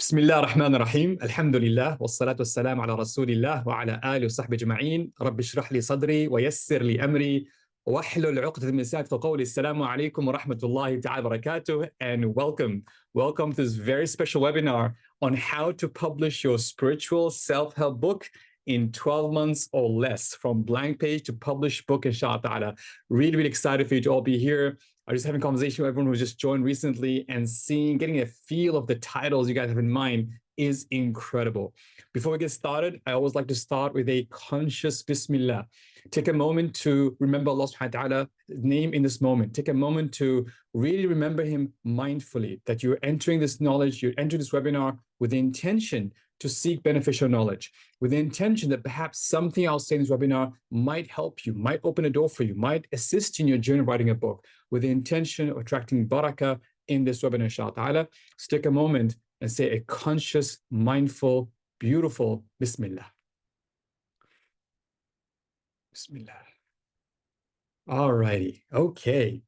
بسم الله الرحمن الرحيم الحمد لله والصلاة والسلام على رسول الله وعلى آله وصحبه أجمعين رب اشرح لي صدري ويسر لي أمري واحلل عقدة من لساني يفقهوا قولي السلام عليكم ورحمة الله تعالى وبركاته and welcome to this very special webinar on how to publish your spiritual self-help book in 12 months or less from blank page to published book inshallah ta'ala. Really excited for you to all be here. I was just having a conversation with everyone who's just joined recently and getting a feel of the titles you guys have in mind is incredible. Before we get started, I always like to start with a conscious Bismillah. Take a moment to remember Allah subhanahu wa ta'ala's name in this moment. Take a moment to really remember Him mindfully, that you're entering this knowledge, you're entering this webinar with the intention to seek beneficial knowledge, with the intention that perhaps something I'll say in this webinar might help you, might open a door for you, might assist you in your journey of writing a book, with the intention of attracting barakah in this webinar, inshallah ta'ala. So take a moment and say a conscious, mindful, beautiful Bismillah. Bismillah. All righty. Okay.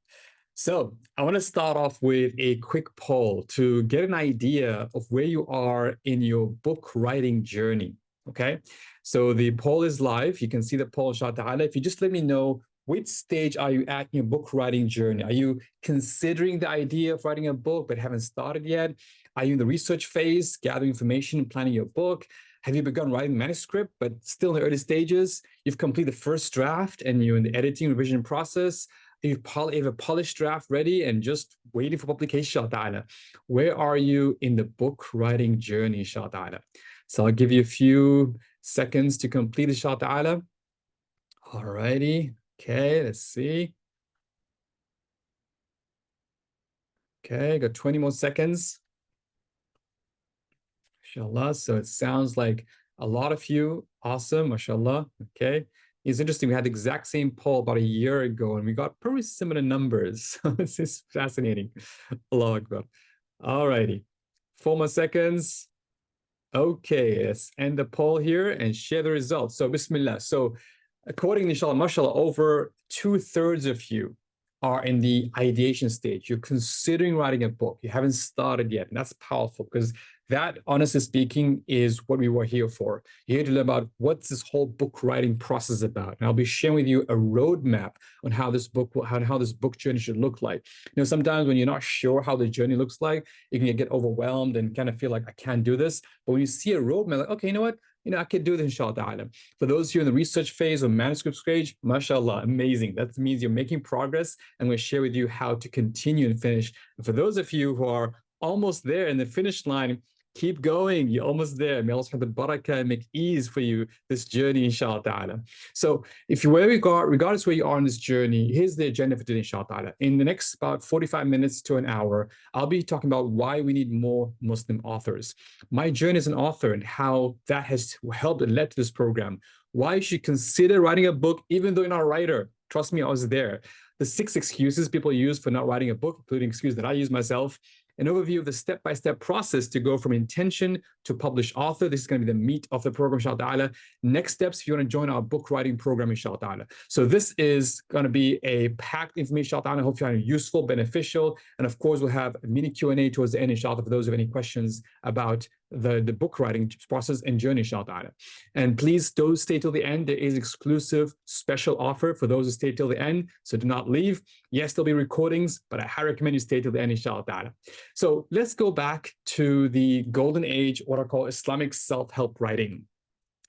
So I want to start off with a quick poll to get an idea of where you are in your book writing journey. Okay. So the poll is live. You can see the poll, inshallah ta'ala. If you just let me know, which stage are you at in your book writing journey? Are you considering the idea of writing a book but haven't started yet? Are you in the research phase, gathering information and planning your book? Have you begun writing manuscript but still in the early stages? You've completed the first draft and you're in the editing revision process. You have a polished draft ready and just waiting for publication, inshallah ta'ala. Where are you in the book writing journey, inshallah ta'ala? So I'll give you a few seconds to complete, inshallah ta'ala. All righty. Okay, let's see. Okay, got 20 more seconds. Mashallah. So it sounds like a lot of you. Awesome, mashallah. Okay. It's interesting. We had the exact same poll about a year ago, and we got pretty similar numbers. This is fascinating. Allahu Akbar. All righty. 4 more seconds. Okay, let's end the poll here and share the results. So, Bismillah. So, according to inshallah, mashallah, over 2/3 of you are in the ideation stage. You're considering writing a book. You haven't started yet. And that's powerful because that, honestly speaking, is what we were here for. You're here to learn about what's this whole book writing process about. And I'll be sharing with you a roadmap on how this book journey should look like. You know, sometimes when you're not sure how the journey looks like, you can get overwhelmed and kind of feel like I can't do this. But when you see a roadmap, like, okay, you know what? I could do this, inshallah ta'ala. For those of you in the research phase or manuscript stage, mashallah, amazing. That means you're making progress. I'm going to share with you how to continue and finish. And for those of you who are almost there in the finish line, keep going. You're almost there. May Allah subhanahu wa ta'ala barakah and make ease for you this journey, inshallah ta'ala. So if you regardless where you are in this journey, here's the agenda for today, inshallah ta'ala. In the next about 45 minutes to an hour, I'll be talking about why we need more Muslim authors. My journey as an author and how that has helped and led to this program. Why you should consider writing a book even though you're not a writer. Trust me, I was there. The 6 excuses people use for not writing a book, including excuses that I use myself. An overview of the step-by-step process to go from intention to published author. This is going to be the meat of the program, inshallah ta'ala. Next steps, if you want to join our book writing program, inshallah ta'ala. So this is going to be a packed information, inshallah ta'ala. I hope you find it useful, beneficial. And of course, we'll have a mini Q&A towards the end, inshallah, for those who have any questions about the book writing process and journey, inshallah ta'ala. And please do stay till the end. There is exclusive special offer for those who stay till the end. So do not leave. Yes, there'll be recordings, but I highly recommend you stay till the end, inshallah ta'ala. So let's go back to the golden age, what I call Islamic self-help writing.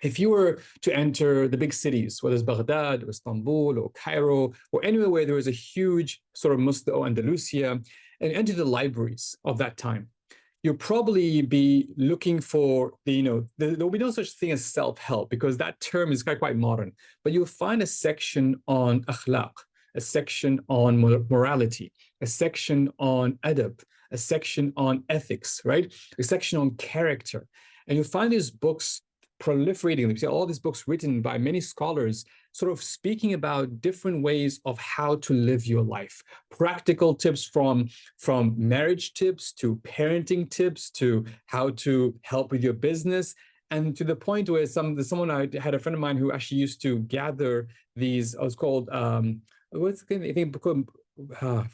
If you were to enter the big cities, whether it's Baghdad or Istanbul or Cairo or anywhere where there is a huge sort of Muslim or Andalusia, and enter the libraries of that time, you'll probably be looking for there will be no such thing as self-help because that term is quite modern, but you'll find a section on akhlaq, a section on morality, a section on adab, a section on ethics, right? A section on character. And you'll find these books proliferating. You see all these books written by many scholars sort of speaking about different ways of how to live your life. Practical tips from marriage tips to parenting tips to how to help with your business. And to the point where someone I had a friend of mine who actually used to gather these, it was called, I think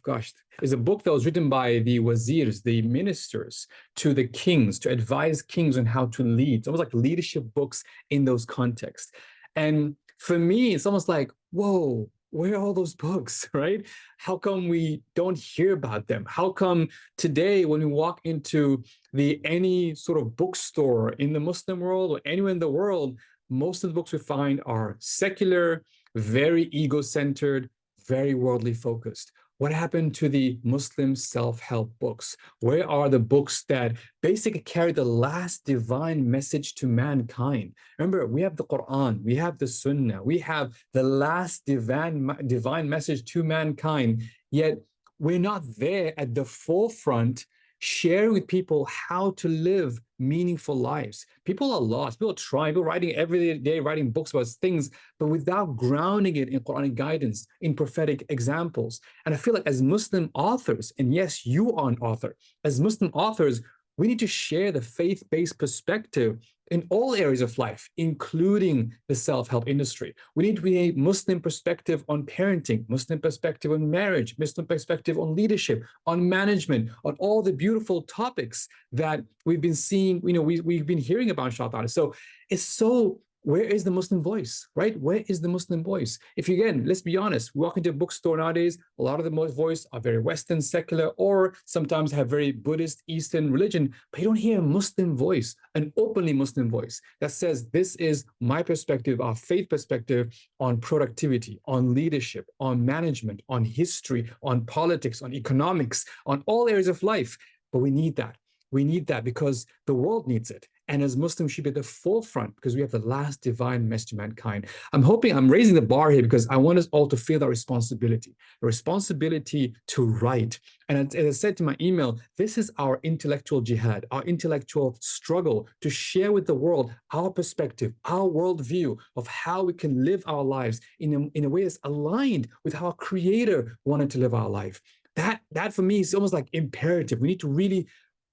Gosh, is a book that was written by the wazirs, the ministers, to the kings, to advise kings on how to lead. It's almost like leadership books in those contexts. And for me, it's almost like, whoa, where are all those books, right? How come we don't hear about them? How come today, when we walk into the any sort of bookstore in the Muslim world or anywhere in the world, most of the books we find are secular, very ego-centered, very worldly focused. What happened to the Muslim self-help books? Where are the books that basically carry the last divine message to mankind? Remember, we have the Quran, we have the Sunnah, we have the last divine message to mankind, yet we're not there at the forefront sharing with people how to live meaningful lives. People are lost. People are trying. People are writing every day, writing books about things, but without grounding it in Quranic guidance, in prophetic examples. And I feel like as Muslim authors, and yes, you are an author, as Muslim authors, we need to share the faith-based perspective in all areas of life, including the self-help industry. We need to be a Muslim perspective on parenting, Muslim perspective on marriage, Muslim perspective on leadership, on management, on all the beautiful topics that we've been seeing, we've been hearing about, inshallah. So it's so, where is the Muslim voice, right? Where is the Muslim voice? If you, again, let's be honest, we walk into a bookstore nowadays, a lot of the most voice are very Western, secular, or sometimes have very Buddhist, Eastern religion, but you don't hear a Muslim voice, an openly Muslim voice that says, this is my perspective, our faith perspective on productivity, on leadership, on management, on history, on politics, on economics, on all areas of life. But we need that. We need that because the world needs it. And as Muslims, we should be at the forefront because we have the last divine message to mankind. I'm raising the bar here because I want us all to feel that responsibility, the responsibility to write. And as I said to my email, this is our intellectual jihad, our intellectual struggle to share with the world our perspective, our worldview of how we can live our lives in a way that's aligned with how our Creator wanted to live our life. That for me is almost like imperative. We need to really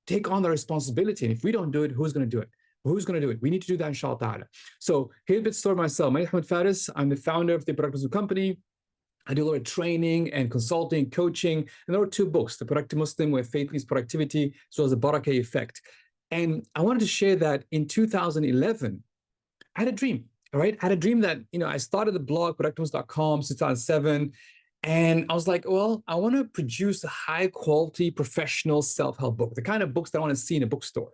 take on the responsibility. And if we don't do it, who's going to do it? Who's going to do it? We need to do that, inshallah ta'ala. So here's a bit of story myself. My name is Mohammed Faris. I'm the founder of the Barakah company. I do a lot of training and consulting, coaching, and there are two books, The Productive Muslim, where faith leads productivity, as well as the Barakah effect. And I wanted to share that in 2011, I had a dream, all right? I had a dream that, I started the blog, productivemuslim.com, 2007. And I was like, well, I want to produce a high quality professional self-help book, the kind of books that I want to see in a bookstore.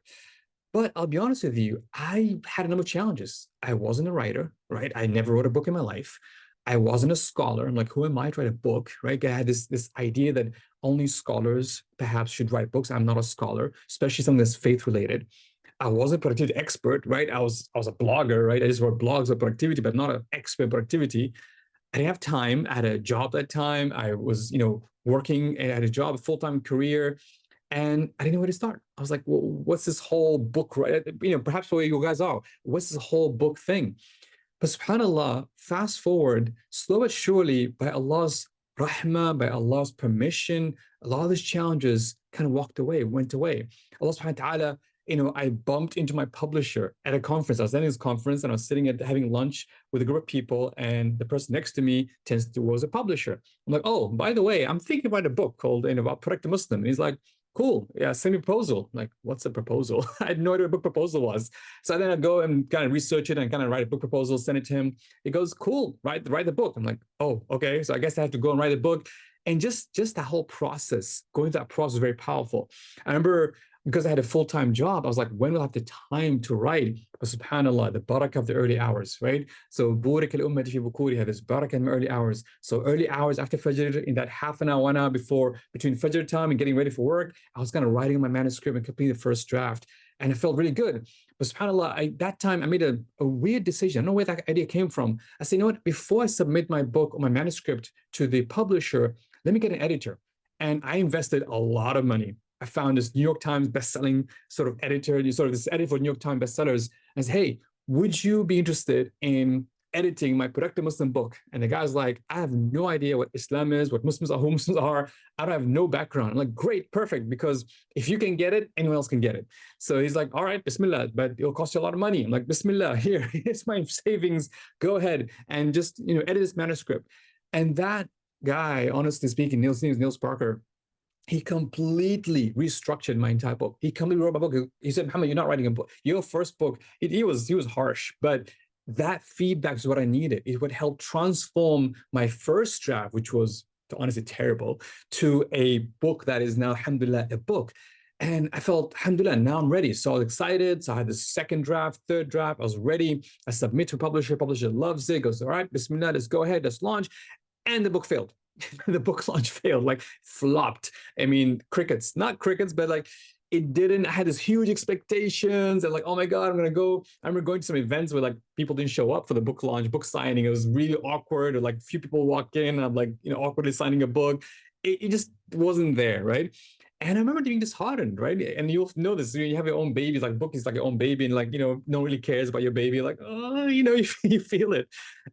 But I'll be honest with you, I had a number of challenges. I wasn't a writer, right? I never wrote a book in my life. I wasn't a scholar. I'm like, who am I to write a book, right? I had this idea that only scholars perhaps should write books. I'm not a scholar, especially something that's faith related. I wasn't a productivity expert, right? I was a blogger, right? I just wrote blogs on productivity, but not an expert in productivity. I didn't have time. I had a job at that time. I was, working and I had a job, a full-time career, and I didn't know where to start. I was like, well, what's this whole book, right? Perhaps where you guys are, what's this whole book thing? But subhanAllah, fast forward, slow but surely, by Allah's rahmah, by Allah's permission, a lot of these challenges kind of went away. Allah subhanahu wa ta'ala, I bumped into my publisher at a conference. I was at this conference and I was having lunch with a group of people, and the person next to me was a publisher. I'm like, oh, by the way, I'm thinking about a book called about Productive Muslim. And he's like, cool, yeah, send me a proposal. I'm like, what's a proposal? I had no idea what a book proposal was. So then I go and kind of research it and kind of write a book proposal, send it to him. He goes, cool, write the book. I'm like, oh, okay. So I guess I have to go and write a book. And just that whole process, going through that process was very powerful. I remember, because I had a full-time job, I was like, when will I have the time to write? But subhanAllah, the barakah of the early hours, right? So burik al-ummati fi bukuriha, this barakah in the early hours. So early hours after Fajr, in that half an hour, 1 hour between Fajr time and getting ready for work, I was kind of writing my manuscript and completing the first draft. And it felt really good. But subhanAllah, that time I made a weird decision. I don't know where that idea came from. I said, you know what, before I submit my book or my manuscript to the publisher, let me get an editor. And I invested a lot of money. I found this New York Times bestselling sort of editor, this editor for New York Times bestsellers, and said, hey, would you be interested in editing my Productive Muslim book? And the guy's like, I have no idea what Islam is, what Muslims are, who Muslims are. I don't have no background. I'm like, great, perfect, because if you can get it, anyone else can get it. So he's like, all right, Bismillah, but it'll cost you a lot of money. I'm like, Bismillah, here's my savings. Go ahead and just, edit this manuscript. And that guy, honestly speaking, Niels Parker, he completely restructured my entire book. He completely wrote my book. He said, Muhammad, you're not writing a book. Your first book, he was harsh, but that feedback is what I needed. It would help transform my first draft, which was honestly terrible, to a book that is now, alhamdulillah, a book. And I felt, alhamdulillah, now I'm ready. So I was excited. So I had the second draft, third draft. I was ready. I submit to a publisher. Publisher loves it. Goes, all right, bismillah, let's go ahead, let's launch. And the book failed. The book launch failed, like flopped. I mean, crickets, not crickets, but like it didn't. I had this huge expectations and like, oh my God, I'm gonna go. I remember going to some events where like people didn't show up for the book launch, book signing. It was really awkward, or like few people walk in, and I'm like, awkwardly signing a book. It just wasn't there, right? And I remember being disheartened, right? And you'll know this, you have your own babies, like book is like your own baby, and like, no one really cares about your baby. Like, oh, you feel it.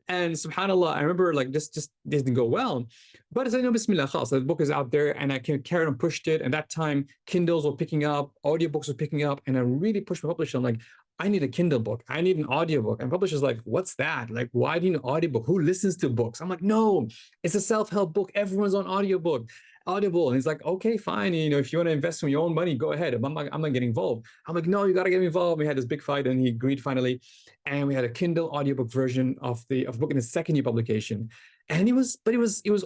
And subhanAllah, I remember like just didn't go well. But as I know, Bismillah, khas, the book is out there and I can carry on pushed it. And that time, Kindles were picking up, audiobooks were picking up, and I really pushed my publisher. I'm like, I need a Kindle book. I need an audiobook. And publisher's like, what's that? Like, why do you need an audiobook? Who listens to books? I'm like, no, it's a self-help book. Everyone's on audiobook. Audible. And he's like, okay, fine. If you want to invest some of your own money, go ahead. I'm not getting involved. I'm like, no, you got to get involved. We had this big fight and he agreed finally. And we had a Kindle audiobook version of the book in the second year publication. And it was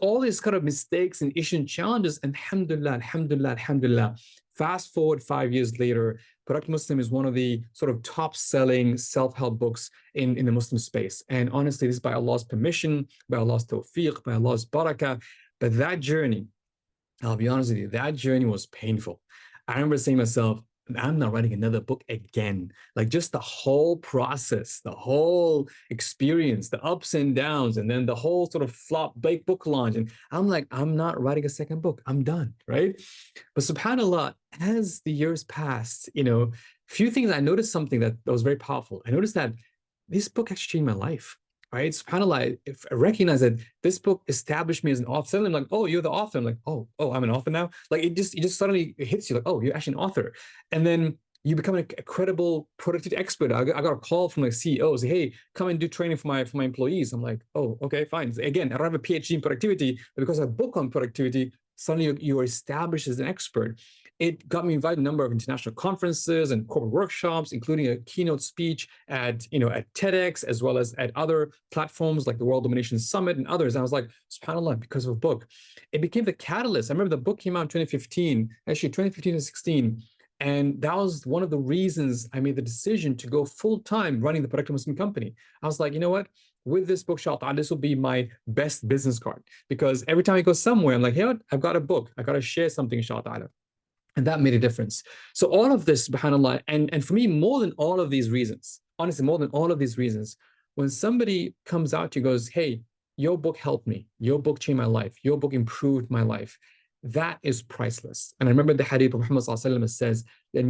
all these kind of mistakes and issues and challenges. And alhamdulillah, alhamdulillah, alhamdulillah. Fast forward 5 years later, Productive Muslim is one of the sort of top selling self-help books in the Muslim space. And honestly, this is by Allah's permission, by Allah's tawfiq, by Allah's barakah. But that journey, I'll be honest with you, that journey was painful. I remember saying to myself, I'm not writing another book again. Like just the whole process, the whole experience, the ups and downs, and then the whole sort of flop big book launch. And I'm like, I'm not writing a second book. I'm done, right? But subhanAllah, as the years passed, few things, I noticed something that was very powerful. I noticed that this book actually changed my life. Right? SubhanAllah, if I recognize that this book established me as an author, and I'm like, oh, you're the author. I'm like, oh, I'm an author now. Like it just suddenly hits you like, oh, you're actually an author. And then you become a credible productivity expert. I got a call from like CEO, say, hey, come and do training for my employees. I'm like, oh, okay, fine. Again, I don't have a PhD in productivity, but because I have a book on productivity, suddenly you are established as an expert. It got me invited to a number of international conferences and corporate workshops, including a keynote speech at TEDx, as well as at other platforms like the World Domination Summit and others. And I was like, subhanAllah, because of a book. It became the catalyst. I remember the book came out in 2015, actually 2015 and 16. And that was one of the reasons I made the decision to go full-time running the Productive Muslim company. I was like, you know what? With this book, inshallah, this will be my best business card. Because every time I go somewhere, I'm like, hey, I've got a book. I got to share something, inshallah. And that made a difference. So all of this, subhanAllah, and for me, more than all of these reasons, honestly, more than all of these reasons, when somebody comes out to you, goes, hey, your book helped me, your book changed my life, your book improved my life, that is priceless. And I remember the hadith of Muhammad says, that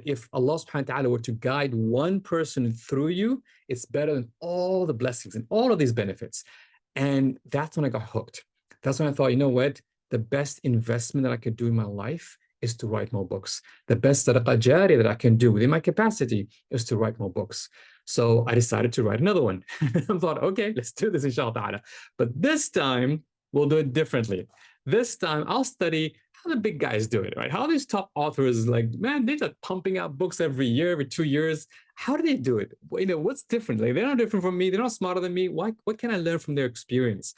if Allah subhanahu wa ta'ala were to guide one person through you, it's better than all the blessings and all of these benefits. And that's when I got hooked. That's when I thought, you know what? The best investment that I could do in my life is to write more books. The best sadaqah jariyah that I can do within my capacity is to write more books. So I decided to write another one. I thought, okay, let's do this, inshallah. But this time, we'll do it differently. This time, I'll study how the big guys do it, right? How these top authors, like, man, they're just pumping out books every year, every 2 years. How do they do it? What's different? Like, they're not different from me. They're not smarter than me. What can I learn from their experience?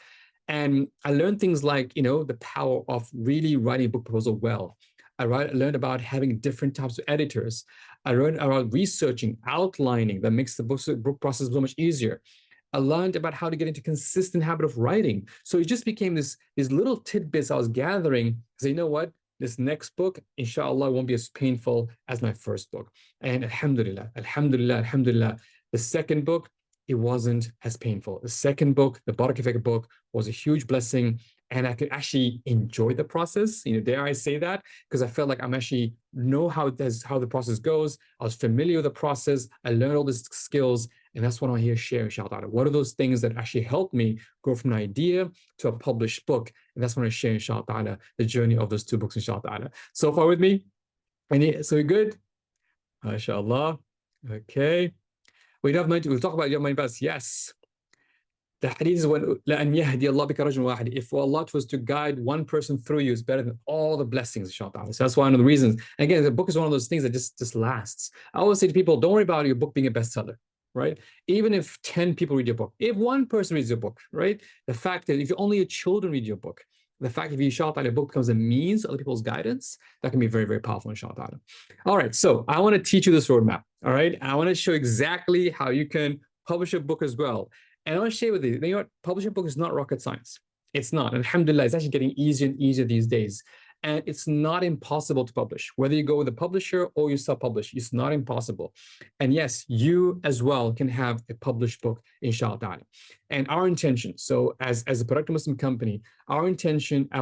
And I learned things like, the power of really writing a book proposal well. I learned about having different types of editors. I learned about researching, outlining that makes the book process so much easier. I learned about how to get into consistent habit of writing. So it just became these little tidbits I was gathering. So you know what? This next book, inshallah, won't be as painful as my first book. And alhamdulillah, alhamdulillah, alhamdulillah. The second book, it wasn't as painful. The second book, the Barakah book, was a huge blessing. And I could actually enjoy the process. Dare I say that? Because I felt like I'm actually know how the process goes. I was familiar with the process. I learned all these skills. And that's what I'm here sharing, inshallah. What are those things that actually helped me go from an idea to a published book? And that's what I'm sharing, inshallah, the journey of those two books, inshallah. So far with me? So we're good? MashaAllah. Okay. We don't have money. We'll talk about your money best. Yes. The hadith is when لأن يهدي الله بك رجل واحد. If Allah was to guide one person through you, it's better than all the blessings, inshallah. So that's one of the reasons. Again, the book is one of those things that just lasts. I always say to people, don't worry about your book being a bestseller, right? Even if 10 people read your book, if one person reads your book, right? The fact that if only your children read your book, the fact that inshallah your book becomes a means of other people's guidance, that can be very, very powerful, inshallah. All right, so I want to teach you this roadmap. All right, I want to show exactly how you can publish a book as well. And I want to share with you, what? Publishing a book is not rocket science. It's not. Alhamdulillah, it's actually getting easier and easier these days. And it's not impossible to publish. Whether you go with a publisher or you self-publish, it's not impossible. And yes, you as well can have a published book, inshallah. And our intention, so as a Barakah Muslim company, our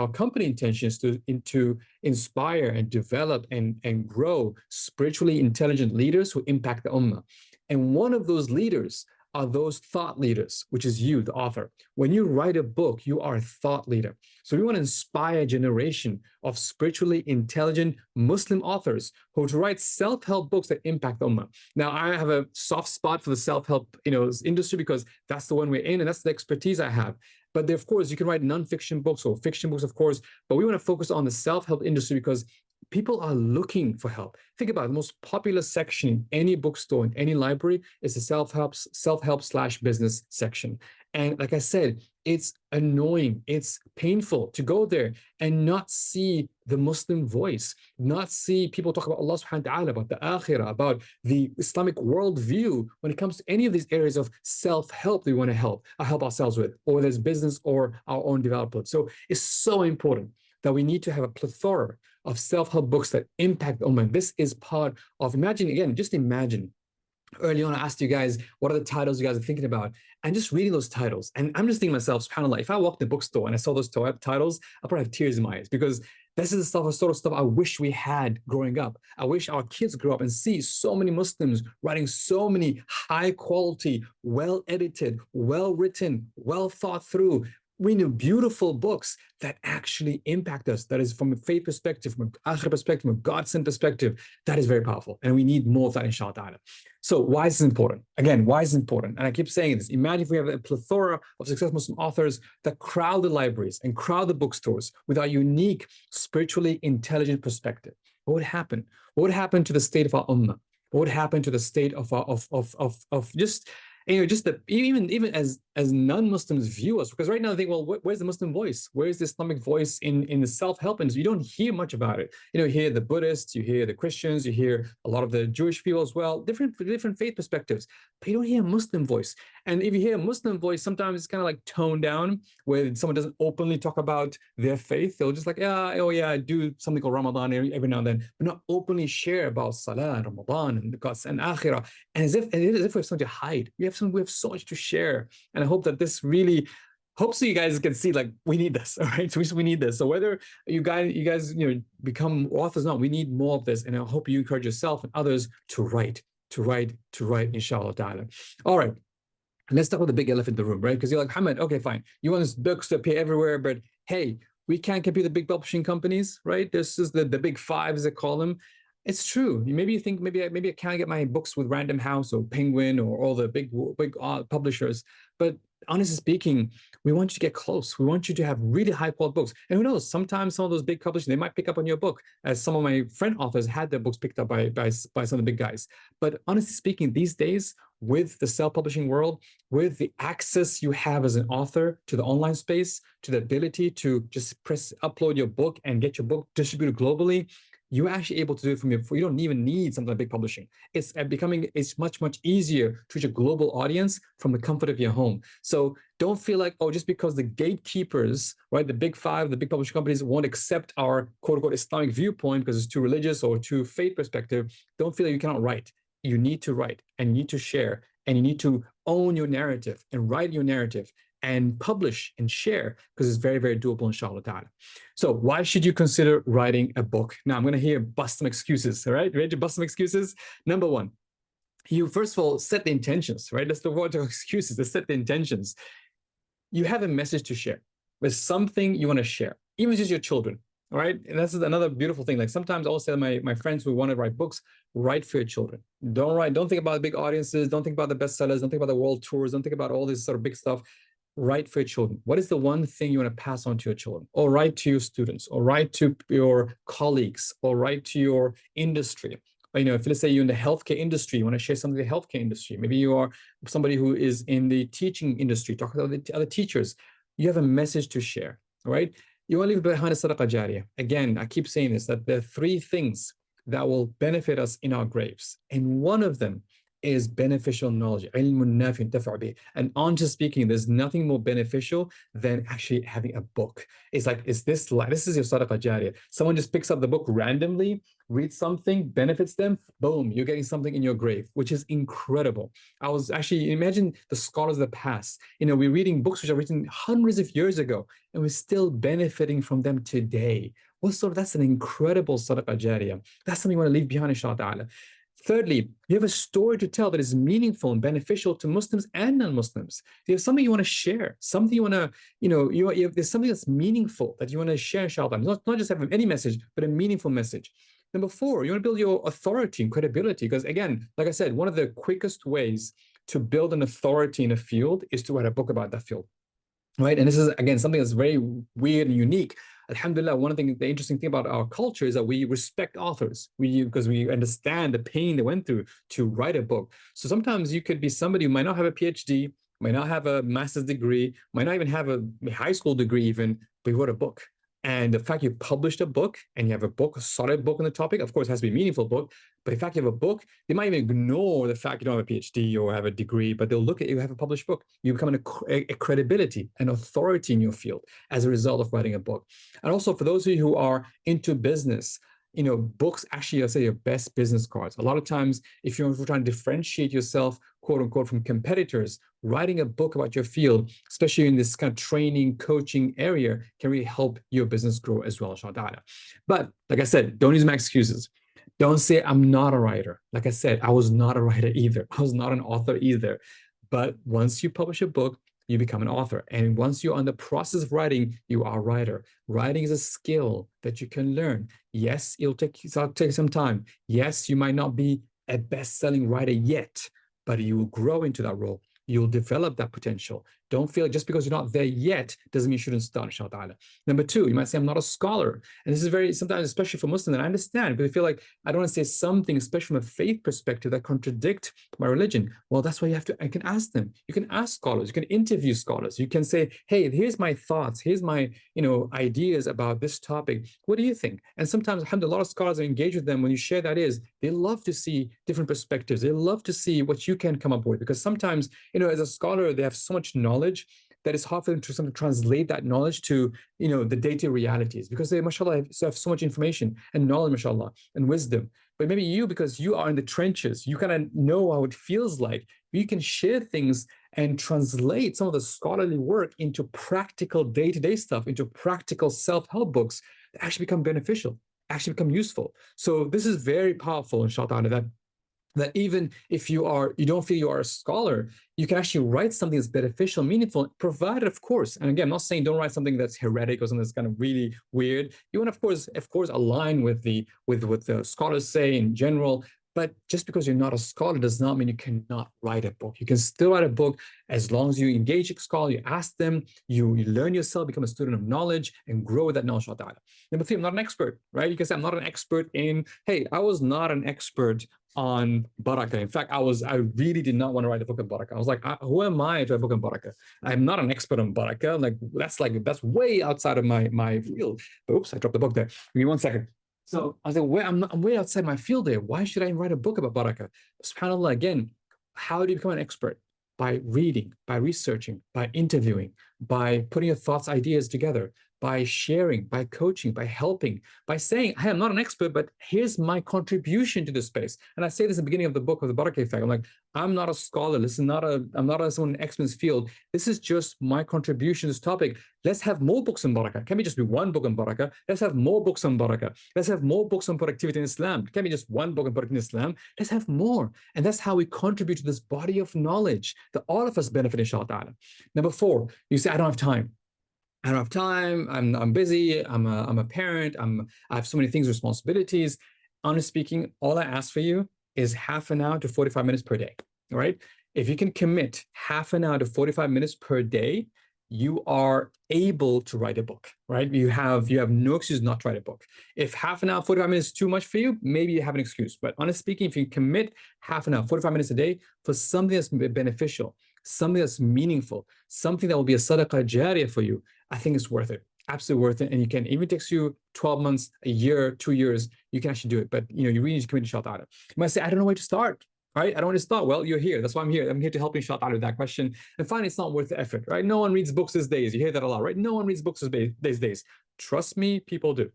company intention is to inspire and develop and grow spiritually intelligent leaders who impact the ummah. And one of those leaders are those thought leaders, which is you, the author. When you write a book, you are a thought leader. So we want to inspire a generation of spiritually intelligent Muslim authors who to write self-help books that impact the ummah. Now, I have a soft spot for the self-help industry because that's the one we're in and that's the expertise I have. But of course, you can write non-fiction books or fiction books, of course, but we want to focus on the self-help industry because people are looking for help. Think about it, the most popular section in any bookstore, in any library, is the self-help/business section. And like I said, it's annoying, it's painful to go there and not see the Muslim voice, not see people talk about Allah subhanahu wa ta'ala, about the akhirah, about the Islamic worldview when it comes to any of these areas of self-help that we want to help ourselves with, or there's business or our own development. So it's so important that we need to have a plethora of self-help books that impact the ummah. This is part of, just imagine, early on I asked you guys, what are the titles you guys are thinking about? And just reading those titles. And I'm just thinking to myself, subhanAllah, if I walked in the bookstore and I saw those titles, I'd probably have tears in my eyes because this is the sort of stuff I wish we had growing up. I wish our kids grew up and see so many Muslims writing so many high quality, well-edited, well-written, well thought through, beautiful books that actually impact us. That is from a faith perspective, from an akhirah perspective, from a God-sent perspective. That is very powerful. And we need more of that, inshallah. So why is this important? Again, why is it important? And I keep saying this. Imagine if we have a plethora of successful Muslim authors that crowd the libraries and crowd the bookstores with our unique, spiritually intelligent perspective. What would happen? What would happen to the state of our ummah? What would happen to the state of even as non-Muslims view us? Because right now they think, well, where's the Muslim voice? Where's the Islamic voice in the self-help industry? You don't hear much about it. You hear the Buddhists, you hear the Christians, you hear a lot of the Jewish people as well, different faith perspectives, but you don't hear a Muslim voice. And if you hear a Muslim voice, sometimes it's kind of like toned down, where someone doesn't openly talk about their faith. They'll just like, I do something called Ramadan every now and then, but not openly share about Salah, Ramadan, and Akhirah. And as if we have something to hide. We have so much to share. And I hope that this really, hopefully you guys can see, like, we need this, all right? So we need this. So whether you guys become authors or not, we need more of this. And I hope you encourage yourself and others to write, inshallah ta'ala. All right. Let's talk about the big elephant in the room, right? Because you're like, Mohammed, okay, fine. You want this books to appear everywhere, but hey, we can't compete with the big publishing companies, right? This is the big five, as they call them. It's true. Maybe you think maybe I can't get my books with Random House or Penguin or all the big publishers. But honestly speaking, we want you to get close. We want you to have really high quality books. And who knows, sometimes some of those big publishers, they might pick up on your book, as some of my friend authors had their books picked up by some of the big guys. But honestly speaking, these days, with the self-publishing world, with the access you have as an author to the online space, to the ability to just upload your book and get your book distributed globally, you're actually able to do it from you don't even need something like big publishing. It's much easier to reach a global audience from the comfort of your home. So don't feel like, oh, just because the gatekeepers, right, the big five, the big publishing companies won't accept our quote unquote Islamic viewpoint because it's too religious or too faith perspective, don't feel like you cannot write. You need to write and you need to share and you need to own your narrative and write your narrative and publish and share, because it's very, very doable, inshallah ta'ala. So why should you consider writing a book? Now I'm going to bust some excuses, all right? Ready to bust some excuses? Number one, you first of all set the intentions, right? Let's avoid the excuses. Let's set the intentions. You have a message to share. There's something you want to share, even just your children, all right? And that's another beautiful thing. Like sometimes I always say to my friends who want to write books, write for your children. Don't think about big audiences. Don't think about the bestsellers. Don't think about the world tours. Don't think about all this sort of big stuff. write for your children. What is the one thing you want to pass on to your children, or write to your students, or write to your colleagues, or write to your industry? If let's say you're in the healthcare industry, you want to share something in the healthcare industry. Maybe you are somebody who is in the teaching industry, talk to other teachers. You have a message to share, right? You want to leave behind a sadaqah jariyah. Again, I keep saying this, that there are three things that will benefit us in our graves. And one of them is beneficial knowledge. And honestly speaking, there's nothing more beneficial than actually having a book. It's like, this is your sadaqah jariyah. Someone just picks up the book randomly, reads something, benefits them, boom, you're getting something in your grave, which is incredible. I was actually, imagine the scholars of the past. We're reading books which are written hundreds of years ago, and we're still benefiting from them today. That's an incredible sadaqah jariyah. That's something you want to leave behind, inshallah. Thirdly, you have a story to tell that is meaningful and beneficial to Muslims and non-Muslims. You have something you want to share, something you want to, there's something that's meaningful that you want to share, inshallah. Not just have any message, but a meaningful message. Number four, you want to build your authority and credibility, because again, like I said, one of the quickest ways to build an authority in a field is to write a book about that field, right? And this is, again, something that's very weird and unique. Alhamdulillah, the interesting thing about our culture is that we respect authors because we understand the pain they went through to write a book. So sometimes you could be somebody who might not have a PhD, might not have a master's degree, might not even have a high school degree even, but you wrote a book. And the fact you published a book and you have a solid book on the topic, of course, it has to be a meaningful book. But in fact, you have a book, they might even ignore the fact you don't have a PhD or have a degree, but they'll look at you have a published book. You become a credibility, an authority in your field as a result of writing a book. And also for those of you who are into business, books actually are, say, your best business cards. A lot of times, if you're trying to differentiate yourself, quote unquote, from competitors, writing a book about your field, especially in this kind of training, coaching area, can really help your business grow as well, inshallah. But like I said, don't use my excuses. Don't say, I'm not a writer. Like I said, I was not a writer either. I was not an author either. But once you publish a book, you become an author. And once you're on the process of writing, you are a writer. Writing is a skill that you can learn. Yes, it'll take some time. Yes, you might not be a best-selling writer yet, but you will grow into that role. You'll develop that potential. Don't feel just because you're not there yet doesn't mean you shouldn't start, inshallah. Number two, you might say, I'm not a scholar. And this is very, sometimes, especially for Muslims, and I understand, but I feel like I don't want to say something, especially from a faith perspective, that contradict my religion. Well, that's why I can ask them. You can ask scholars, you can interview scholars. You can say, hey, here's my thoughts, here's my, ideas about this topic. What do you think? And sometimes, alhamdulillah, a lot of scholars are engaged with them when you share that they love to see different perspectives. They love to see what you can come up with, because sometimes, as a scholar, they have so much knowledge that it's hard for them to translate that knowledge to, the day-to-day realities, because they, mashallah, have so much information and knowledge, mashallah, and wisdom. But maybe you, because you are in the trenches, you kind of know how it feels like. You can share things and translate some of the scholarly work into practical day-to-day stuff, into practical self-help books that actually become beneficial, actually become useful. So this is very powerful, inshallah, that even if you don't feel you are a scholar, you can actually write something that's beneficial, meaningful, provided, of course, and again, I'm not saying don't write something that's heretic or something that's kind of really weird. You want to, of course, align with what the scholars say in general. But just because you're not a scholar does not mean you cannot write a book. You can still write a book as long as you engage a scholar, you ask them, you learn yourself, become a student of knowledge, and grow with that knowledge. Number three, I'm not an expert, right? You can say I'm not an expert in, hey, I was not an expert on Barakah. In fact, I really did not want to write a book on Barakah. I was like, who am I to write a book on Barakah? I'm not an expert on Barakah. That's way outside of my field. Oops, I dropped the book there. Give me 1 second. So I was like, I'm way outside my field there. Why should I write a book about Barakah? SubhanAllah, again, how do you become an expert? By reading, by researching, by interviewing, by putting your thoughts, ideas together, by sharing, by coaching, by helping, by saying, hey, I'm not an expert, but here's my contribution to this space. And I say this at the beginning of the book of the Barakah Effect. I'm like, I'm not a scholar. I'm not someone in expert field. This is just my contribution to this topic. Let's have more books on Barakah. Can't be just be one book on Barakah. Let's have more books on Barakah. Let's have more books on productivity in Islam. Can't be just one book on productivity in Islam. Let's have more. And that's how we contribute to this body of knowledge that all of us benefit, inshallah. Number four, you say, I don't have time. I don't have time. I'm busy. I'm a parent. I have so many things, responsibilities. Honestly speaking, all I ask for you is half an hour to 45 minutes per day. All right. If you can commit half an hour to 45 minutes per day, you are able to write a book, right? You have no excuse not to write a book. If half an hour, 45 minutes is too much for you, maybe you have an excuse. But honestly speaking, if you commit half an hour, 45 minutes a day for something that's beneficial, something that's meaningful, something that will be a sadaqah jariyah for you, I think it's worth it. Absolutely worth it. And you can, even if it takes you 12 months, a year, 2 years, you can actually do it. But you really need to commit to Shal Ta'ala. You might say, I don't know where to start. Right? I don't want to start. Well, you're here. That's why I'm here. I'm here to help you shut out of that question. And finally, it's not worth the effort, right? No one reads books these days. You hear that a lot, right? No one reads books these days. Trust me, people do.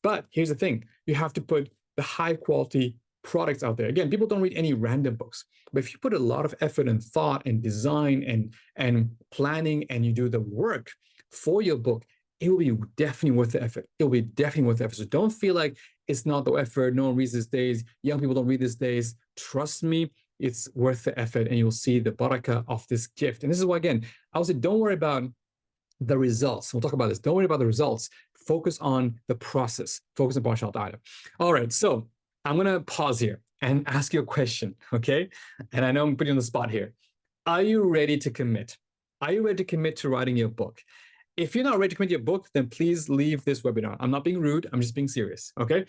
But here's the thing. You have to put the high quality products out there. Again, people don't read any random books. But if you put a lot of effort and thought and design and planning, and you do the work for your book, it will be definitely worth the effort. It will be definitely worth the effort. So don't feel like it's not the effort. No one reads these days. Young people don't read these days. Trust me, it's worth the effort, and you'll see the barakah of this gift. And this is why, again, I would say don't worry about the results. We'll talk about this. Don't worry about the results. Focus on the process. Focus on Shal Ta'ala. All right, so I'm going to pause here and ask you a question, okay? And I know I'm putting you on the spot here. Are you ready to commit? Are you ready to commit to writing your book? If you're not ready to commit your book, then please leave this webinar. I'm not being rude. I'm just being serious, okay?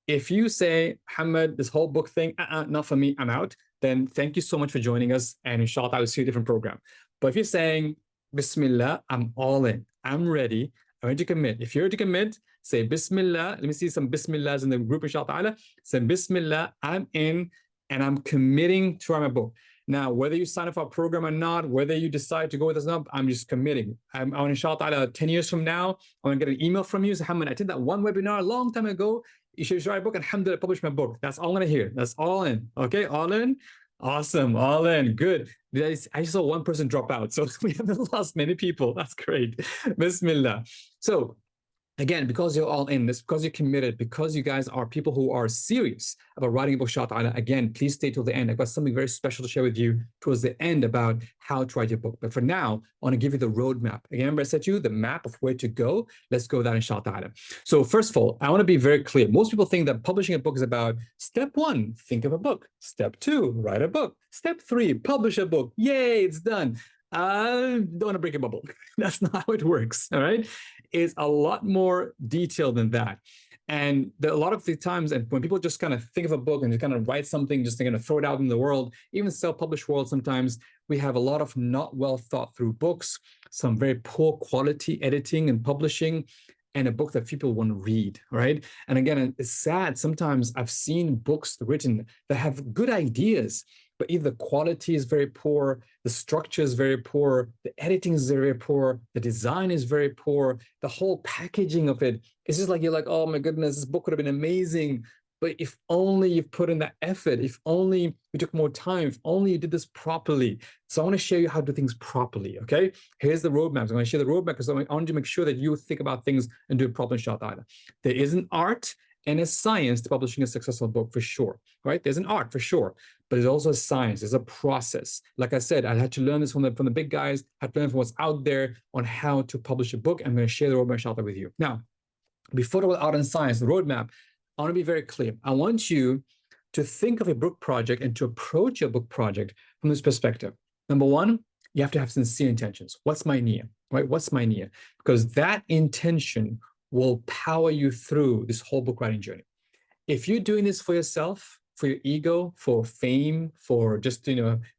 If you say, Mohammed, this whole book thing, not for me, I'm out, then thank you so much for joining us. And inshallah, I will see a different program. But if you're saying, Bismillah, I'm all in. I'm ready. I'm ready to commit. If you're ready to commit, say Bismillah. Let me see some Bismillahs in the group, inshallah. Say Bismillah, I'm in, and I'm committing to write my book. Now, whether you sign up for a program or not, whether you decide to go with us or not, I'm just committing. I'm inshallah, 10 years from now, I'm going to get an email from you. Say, Hamad, I did that one webinar a long time ago. You should write a book, and alhamdulillah, publish my book. That's all I'm going to hear. That's all in. Okay, all in? Awesome, all in. Good. I just saw one person drop out, so we haven't lost many people. That's great. Bismillah. So, again, because you're all in this, because you're committed, because you guys are people who are serious about writing a book, Shal Ta'ala, again, please stay till the end. I've got something very special to share with you towards the end about how to write your book. But for now, I want to give you the roadmap. Again, remember I said to you, the map of where to go. Let's go with that in Shal Ta'ala. So first of all, I want to be very clear. Most people think that publishing a book is about step 1, think of a book. Step 2, write a book. Step 3, publish a book. Yay, it's done. I don't want to break a bubble. That's not how it works, all right? It's a lot more detailed than that. And a lot of the times, and when people just kind of think of a book and just kind of write something, just they're going to throw it out in the world, even self-published world, sometimes we have a lot of not well thought through books, some very poor quality editing and publishing, and a book that people want to read, right? And again, it's sad. Sometimes I've seen books written that have good ideas, but either the quality is very poor, the structure is very poor, the editing is very poor, the design is very poor, the whole packaging of it, it's just like, you're like, oh my goodness, this book would have been amazing. But if only you put in that effort, if only you took more time, if only you did this properly. So I want to show you how to do things properly, okay? Here's the roadmap. I'm going to share the roadmap because I want to make sure that you think about things and do it properly, inshallah. There is an art and a science to publishing a successful book, for sure, right? There's an art, for sure, but there's also a science, there's a process. Like I said, I had to learn this from the big guys, I had to learn from what's out there on how to publish a book. I'm going to share the roadmap, inshallah, with you. Now, before the art and science, the roadmap, I want to be very clear. I want you to think of a book project and to approach your book project from this perspective. Number 1, you have to have sincere intentions. What's my niyyah, right? What's my niyyah? Because that intention will power you through this whole book writing journey. If you're doing this for yourself, for your ego, for fame, for just,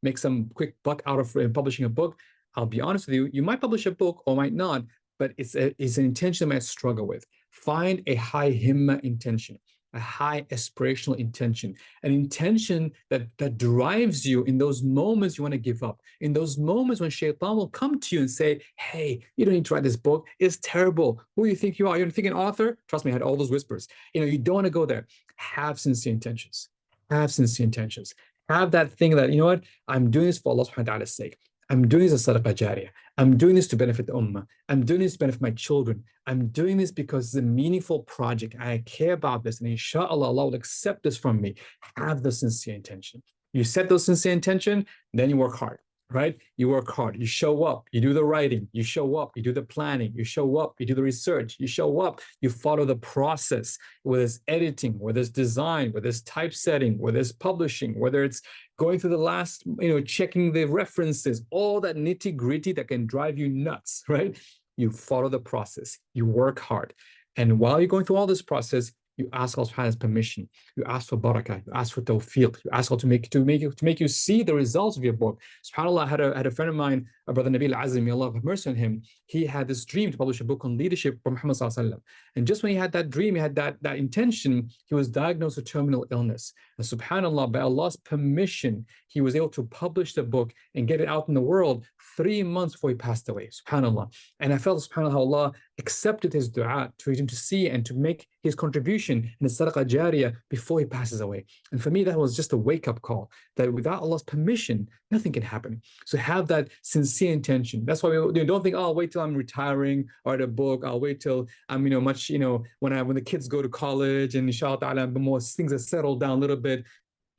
make some quick buck out of publishing a book, I'll be honest with you, you might publish a book or might not, but it's an intention you might struggle with. Find a high himma intention, a high aspirational intention, an intention that drives you in those moments you want to give up, in those moments when shaitan will come to you and say, hey, you don't need to write this book. It's terrible. Who do you think you are? You're thinking author? Trust me, I had all those whispers. You don't want to go there. Have sincere intentions. Have sincere intentions. Have that thing that, what? I'm doing this for Allah subhanahu wa ta'ala's sake. I'm doing this as sadaqah jariyah. I'm doing this to benefit the ummah. I'm doing this to benefit my children. I'm doing this because it's a meaningful project. I care about this, and inshallah, Allah will accept this from me. Have the sincere intention. You set those sincere intention, then you work hard. right? You work hard, you show up, you do the writing, you show up, you do the planning, you show up, you do the research, you show up, you follow the process, whether it's editing, whether it's design, whether it's typesetting, whether it's publishing, whether it's going through the last, checking the references, all that nitty gritty that can drive you nuts, right? You follow the process, you work hard. And while you're going through all this process, you ask Allah subhanahu wa ta'ala's permission. You ask for barakah. You ask for tawfiq. You ask Allah to make you see the results of your book. SubhanAllah, I had a friend of mine, Brother Nabil Azim, may Allah have mercy on him. He had this dream to publish a book on leadership from Muhammad Sallallahu Alaihi Wasallam. And just when he had that dream, he had that intention, he was diagnosed with terminal illness. And SubhanAllah, by Allah's permission, he was able to publish the book and get it out in the world 3 months before he passed away. SubhanAllah. And I felt, SubhanAllah, how Allah accepted his dua to him to see and to make his contribution in the sadaqah jariyah before he passes away. And for me, that was just a wake-up call that without Allah's permission, nothing can happen. So have that sincere intention. That's why we don't think, oh, I'll wait till I'm retiring or write a book. I'll wait till I'm, when the kids go to college and inshallah ta'ala, more things are settled down a little bit.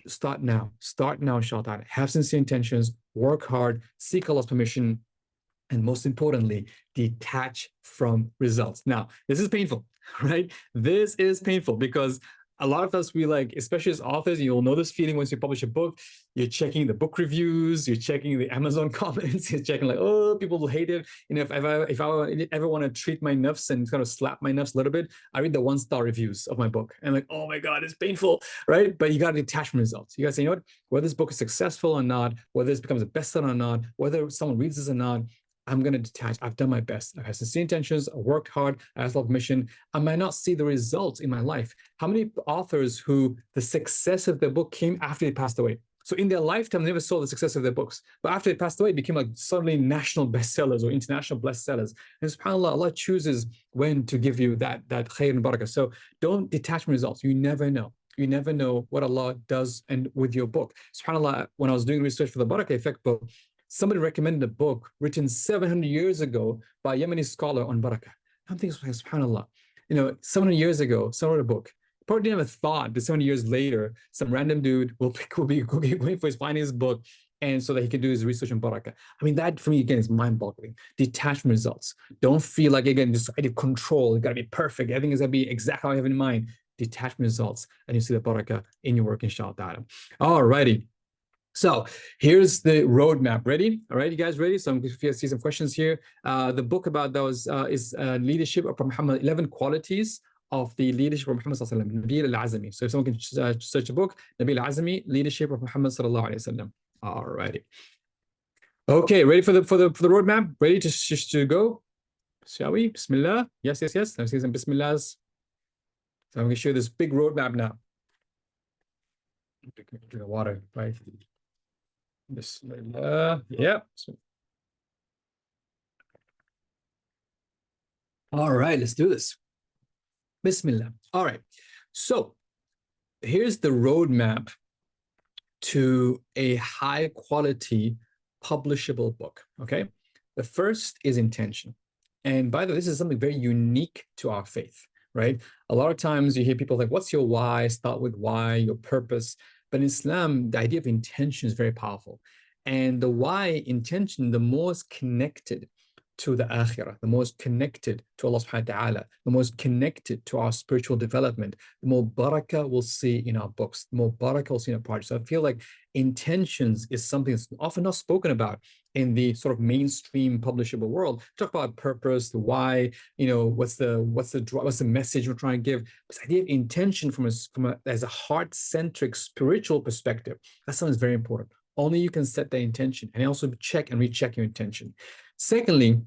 Start now, inshallah ta'ala. Have sincere intentions, work hard, seek Allah's permission, and most importantly, detach from results. Now, this is painful, right? This is painful because a lot of us, especially as authors, you'll know this feeling once you publish a book, you're checking the book reviews, you're checking the Amazon comments, you're checking people will hate it. If I ever want to treat my nafs and kind of slap my nafs a little bit, I read the 1-star reviews of my book and oh my God, it's painful, right? But you got to detach from results. You got to say, you know what, whether this book is successful or not, whether this becomes a bestseller or not, whether someone reads this or not, I'm going to detach. I've done my best. I've had sincere intentions. I worked hard. I asked Allah permission. I might not see the results in my life. How many authors who the success of their book came after they passed away? So in their lifetime, they never saw the success of their books. But after they passed away, it became suddenly national bestsellers or international bestsellers. And subhanAllah, Allah chooses when to give you that khair and barakah. So don't detach from results. You never know. You never know what Allah does and with your book. SubhanAllah, when I was doing research for the Barakah Effect book, somebody recommended a book written 700 years ago by a Yemeni scholar on barakah. I'm thinking, subhanAllah, 700 years ago, someone wrote a book. Probably never thought that 70 years later, some random dude will be going for his finance book and so that he can do his research on barakah. I mean, that for me, again, is mind-boggling. Detach from results. Don't feel like, again, this idea of control. It's got to be perfect. Everything is going to be exactly how I have in mind. Detach from results and you see the barakah in your work, inshallah ta'ala. All righty. So here's the roadmap. Ready? All right, you guys ready? So I'm going to see some questions here. The book about those is leadership of Muhammad, 11 qualities of the leadership of Muhammad sallallahu alaihi wasallam, Nabil al-Azami. So if someone can search a book, Nabil al-Azami, leadership of Muhammad sallallahu alaihi wasallam. All righty. Okay, ready for the roadmap? Ready to go? Shall we? Bismillah. Yes. Let's see some bismillahs. So I'm going to show you this big roadmap now. Drink the water, right? Bismillah. Yeah. All right, let's do this. Bismillah. All right. So here's the roadmap to a high quality publishable book. Okay. The first is intention. And by the way, this is something very unique to our faith, right? A lot of times you hear people like, what's your why? Start with why, your purpose. But in Islam, the idea of intention is very powerful. And the why intention, the most connected to the akhirah, the most connected to Allah subhanahu wa ta'ala, the most connected to our spiritual development, the more barakah we'll see in our books, the more barakah we'll see in our projects. So I feel like intentions is something that's often not spoken about in the sort of mainstream publishable world. Talk about purpose, the why, what's the message we're trying to give. This idea of intention as a heart-centric spiritual perspective, that's something that's very important. Only you can set the intention and also check and recheck your intention. Secondly,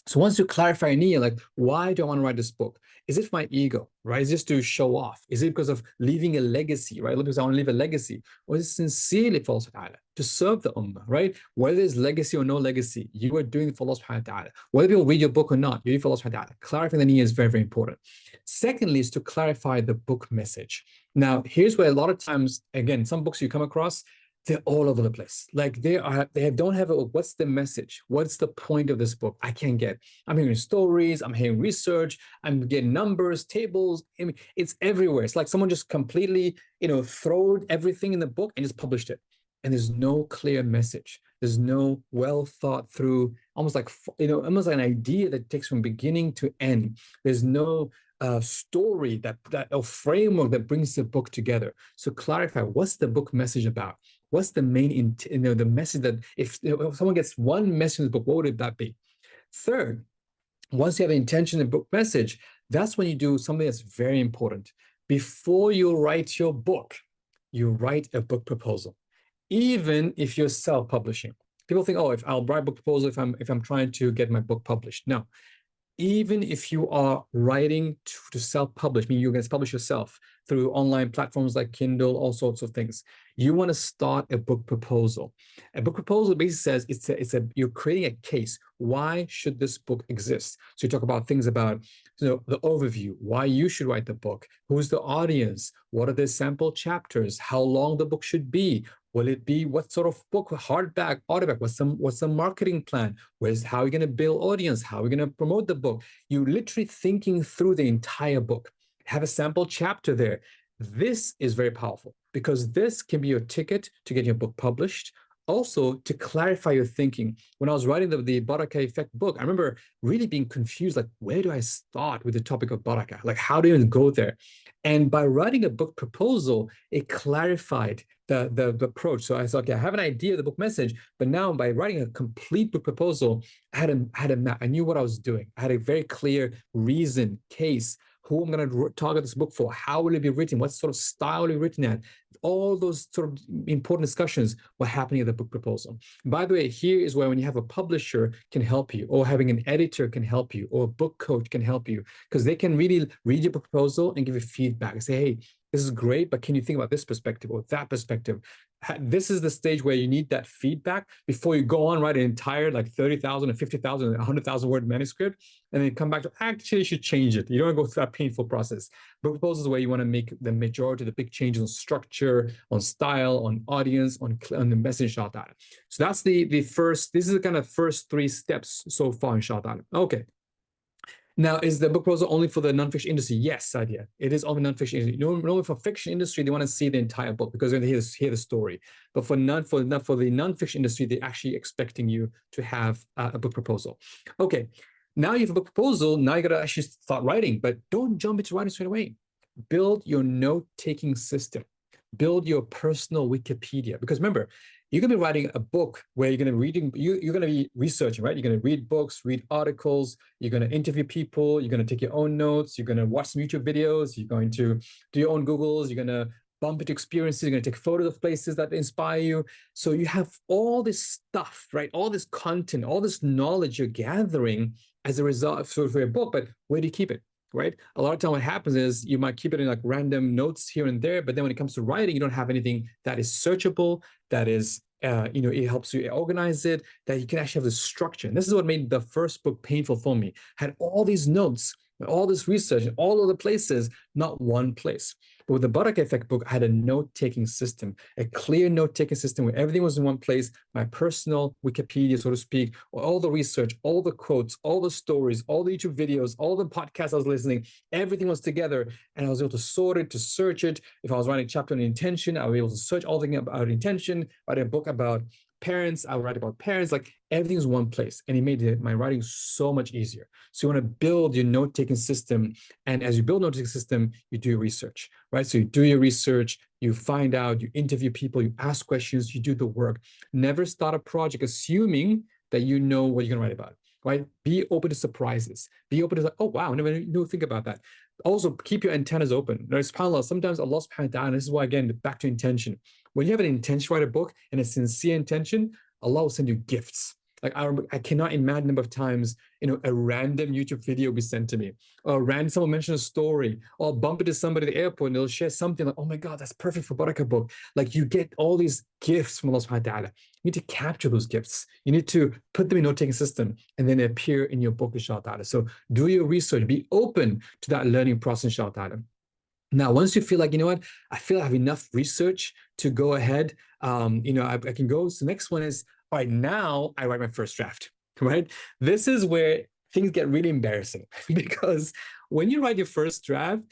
so once you clarify niyyah, like, why do I want to write this book? Is it for my ego, right? Is this to show off? Is it because of leaving a legacy, right? Because I want to leave a legacy? Or is it sincerely for Allah subhanahu wa ta'ala, to serve the ummah, right? Whether there's legacy or no legacy, you are doing it for Allah subhanahu wa ta'ala. Whether people read your book or not, you're doing it for Allah subhanahu wa ta'ala. Clarifying the niyyah is very, very important. Secondly, is to clarify the book message. Now, here's where a lot of times, again, some books you come across, they're all over the place. Like they don't have what's the message? What's the point of this book? I can't get. I'm hearing stories, I'm hearing research, I'm getting numbers, tables. I mean, it's everywhere. It's like someone just completely, throwed everything in the book and just published it. And there's no clear message. There's no well thought through, almost like, almost like an idea that takes from beginning to end. There's no story that or framework that brings the book together. So clarify, what's the book message about? What's the main, the message that if someone gets one message in the book, what would that be? Third, once you have an intention and book message, that's when you do something that's very important. Before you write your book, you write a book proposal, even if you're self-publishing. People think, oh, if I'll write a book proposal if I'm trying to get my book published. No, even if you are writing to self-publish, meaning you're going to publish yourself through online platforms like Kindle, all sorts of things, you want to start a book proposal. A book proposal basically says you're creating a case. Why should this book exist? So you talk about things about the overview, why you should write the book, who's the audience, what are the sample chapters, how long the book should be, will it be, what sort of book, hardback, audioback, what's the marketing plan, how are you going to build audience, how are we going to promote the book? You're literally thinking through the entire book. Have a sample chapter there. This is very powerful because this can be your ticket to get your book published. Also, to clarify your thinking. When I was writing the Barakah Effect book, I remember really being confused, like, where do I start with the topic of Barakah? Like, how do you even go there? And by writing a book proposal, it clarified the approach. So I thought, okay, I have an idea of the book message, but now by writing a complete book proposal, I had a map. I knew what I was doing. I had a very clear reason, case, who I'm going to target this book for, how will it be written, what sort of style will it be written at. All those sort of important discussions were happening at the book proposal. By the way, here is where when you have a publisher can help you, or having an editor can help you, or a book coach can help you, because they can really read your book proposal and give you feedback and say, hey, this is great, but can you think about this perspective or that perspective? This is the stage where you need that feedback before you go on, write an entire like 30,000 or 50,000 or 100,000 word manuscript, and then come back to, actually, you should change it. You don't want to go through that painful process. Book proposals is where you want to make the majority of the big changes on structure, on style, on audience, on the message shot at it. So that's the first, this is the kind of first 3 steps so far in shot at it. Okay. Now, is the book proposal only for the nonfiction industry? Yes, idea. It is only nonfiction industry. Normally for fiction industry, they want to see the entire book because they want to hear the story. But for the nonfiction industry, they're actually expecting you to have a book proposal. Okay, now you have a book proposal. Now you got to actually start writing, but don't jump into writing straight away. Build your note-taking system. Build your personal Wikipedia. Because remember, you're going to be writing a book where you're going to be researching, right? You're going to read books, read articles, you're going to interview people, you're going to take your own notes, you're going to watch some YouTube videos, you're going to do your own Googles, you're going to bump into experiences, you're going to take photos of places that inspire you. So you have all this stuff, right? All this content, all this knowledge you're gathering as a result of for your book, but where do you keep it? Right? A lot of time what happens is you might keep it in like random notes here and there, but then when it comes to writing, you don't have anything that is searchable, that is, it helps you organize it, that you can actually have the structure. And this is what made the first book painful for me. I had all these notes, all this research, in all other places, not one place. But with the Barakah Effect book, I had a note-taking system, a clear note-taking system where everything was in one place, my personal Wikipedia, so to speak, all the research, all the quotes, all the stories, all the YouTube videos, all the podcasts I was listening, everything was together, and I was able to sort it, to search it. If I was writing a chapter on intention, I was able to search all the things about intention, write a book about parents, I would write about parents, like everything's one place. And it made my writing so much easier. So you want to build your note-taking system. And as you build a note-taking system, you do your research, right? So you do your research, you find out, you interview people, you ask questions, you do the work. Never start a project assuming that you know what you're going to write about, right? Be open to surprises. Be open to like, oh, wow, I never think about that. Also, keep your antennas open. SubhanAllah, sometimes Allah subhanahu wa ta'ala, this is why, again, back to intention. When you have an intention to write a book and a sincere intention, Allah will send you gifts. Like I cannot imagine the number of times, a random YouTube video will be sent to me, or someone mention a story, or I'll bump into somebody at the airport and they'll share something like, oh my God, that's perfect for Barakah book. Like you get all these gifts from Allah subhanahu wa ta'ala. You need to capture those gifts. You need to put them in a note-taking system and then they appear in your book, inshallah. So do your research, be open to that learning process, inshallah. Now, once you feel like, I feel I have enough research to go ahead, I can go. So the next one is, all right, now I write my first draft, right? This is where things get really embarrassing because when you write your first draft,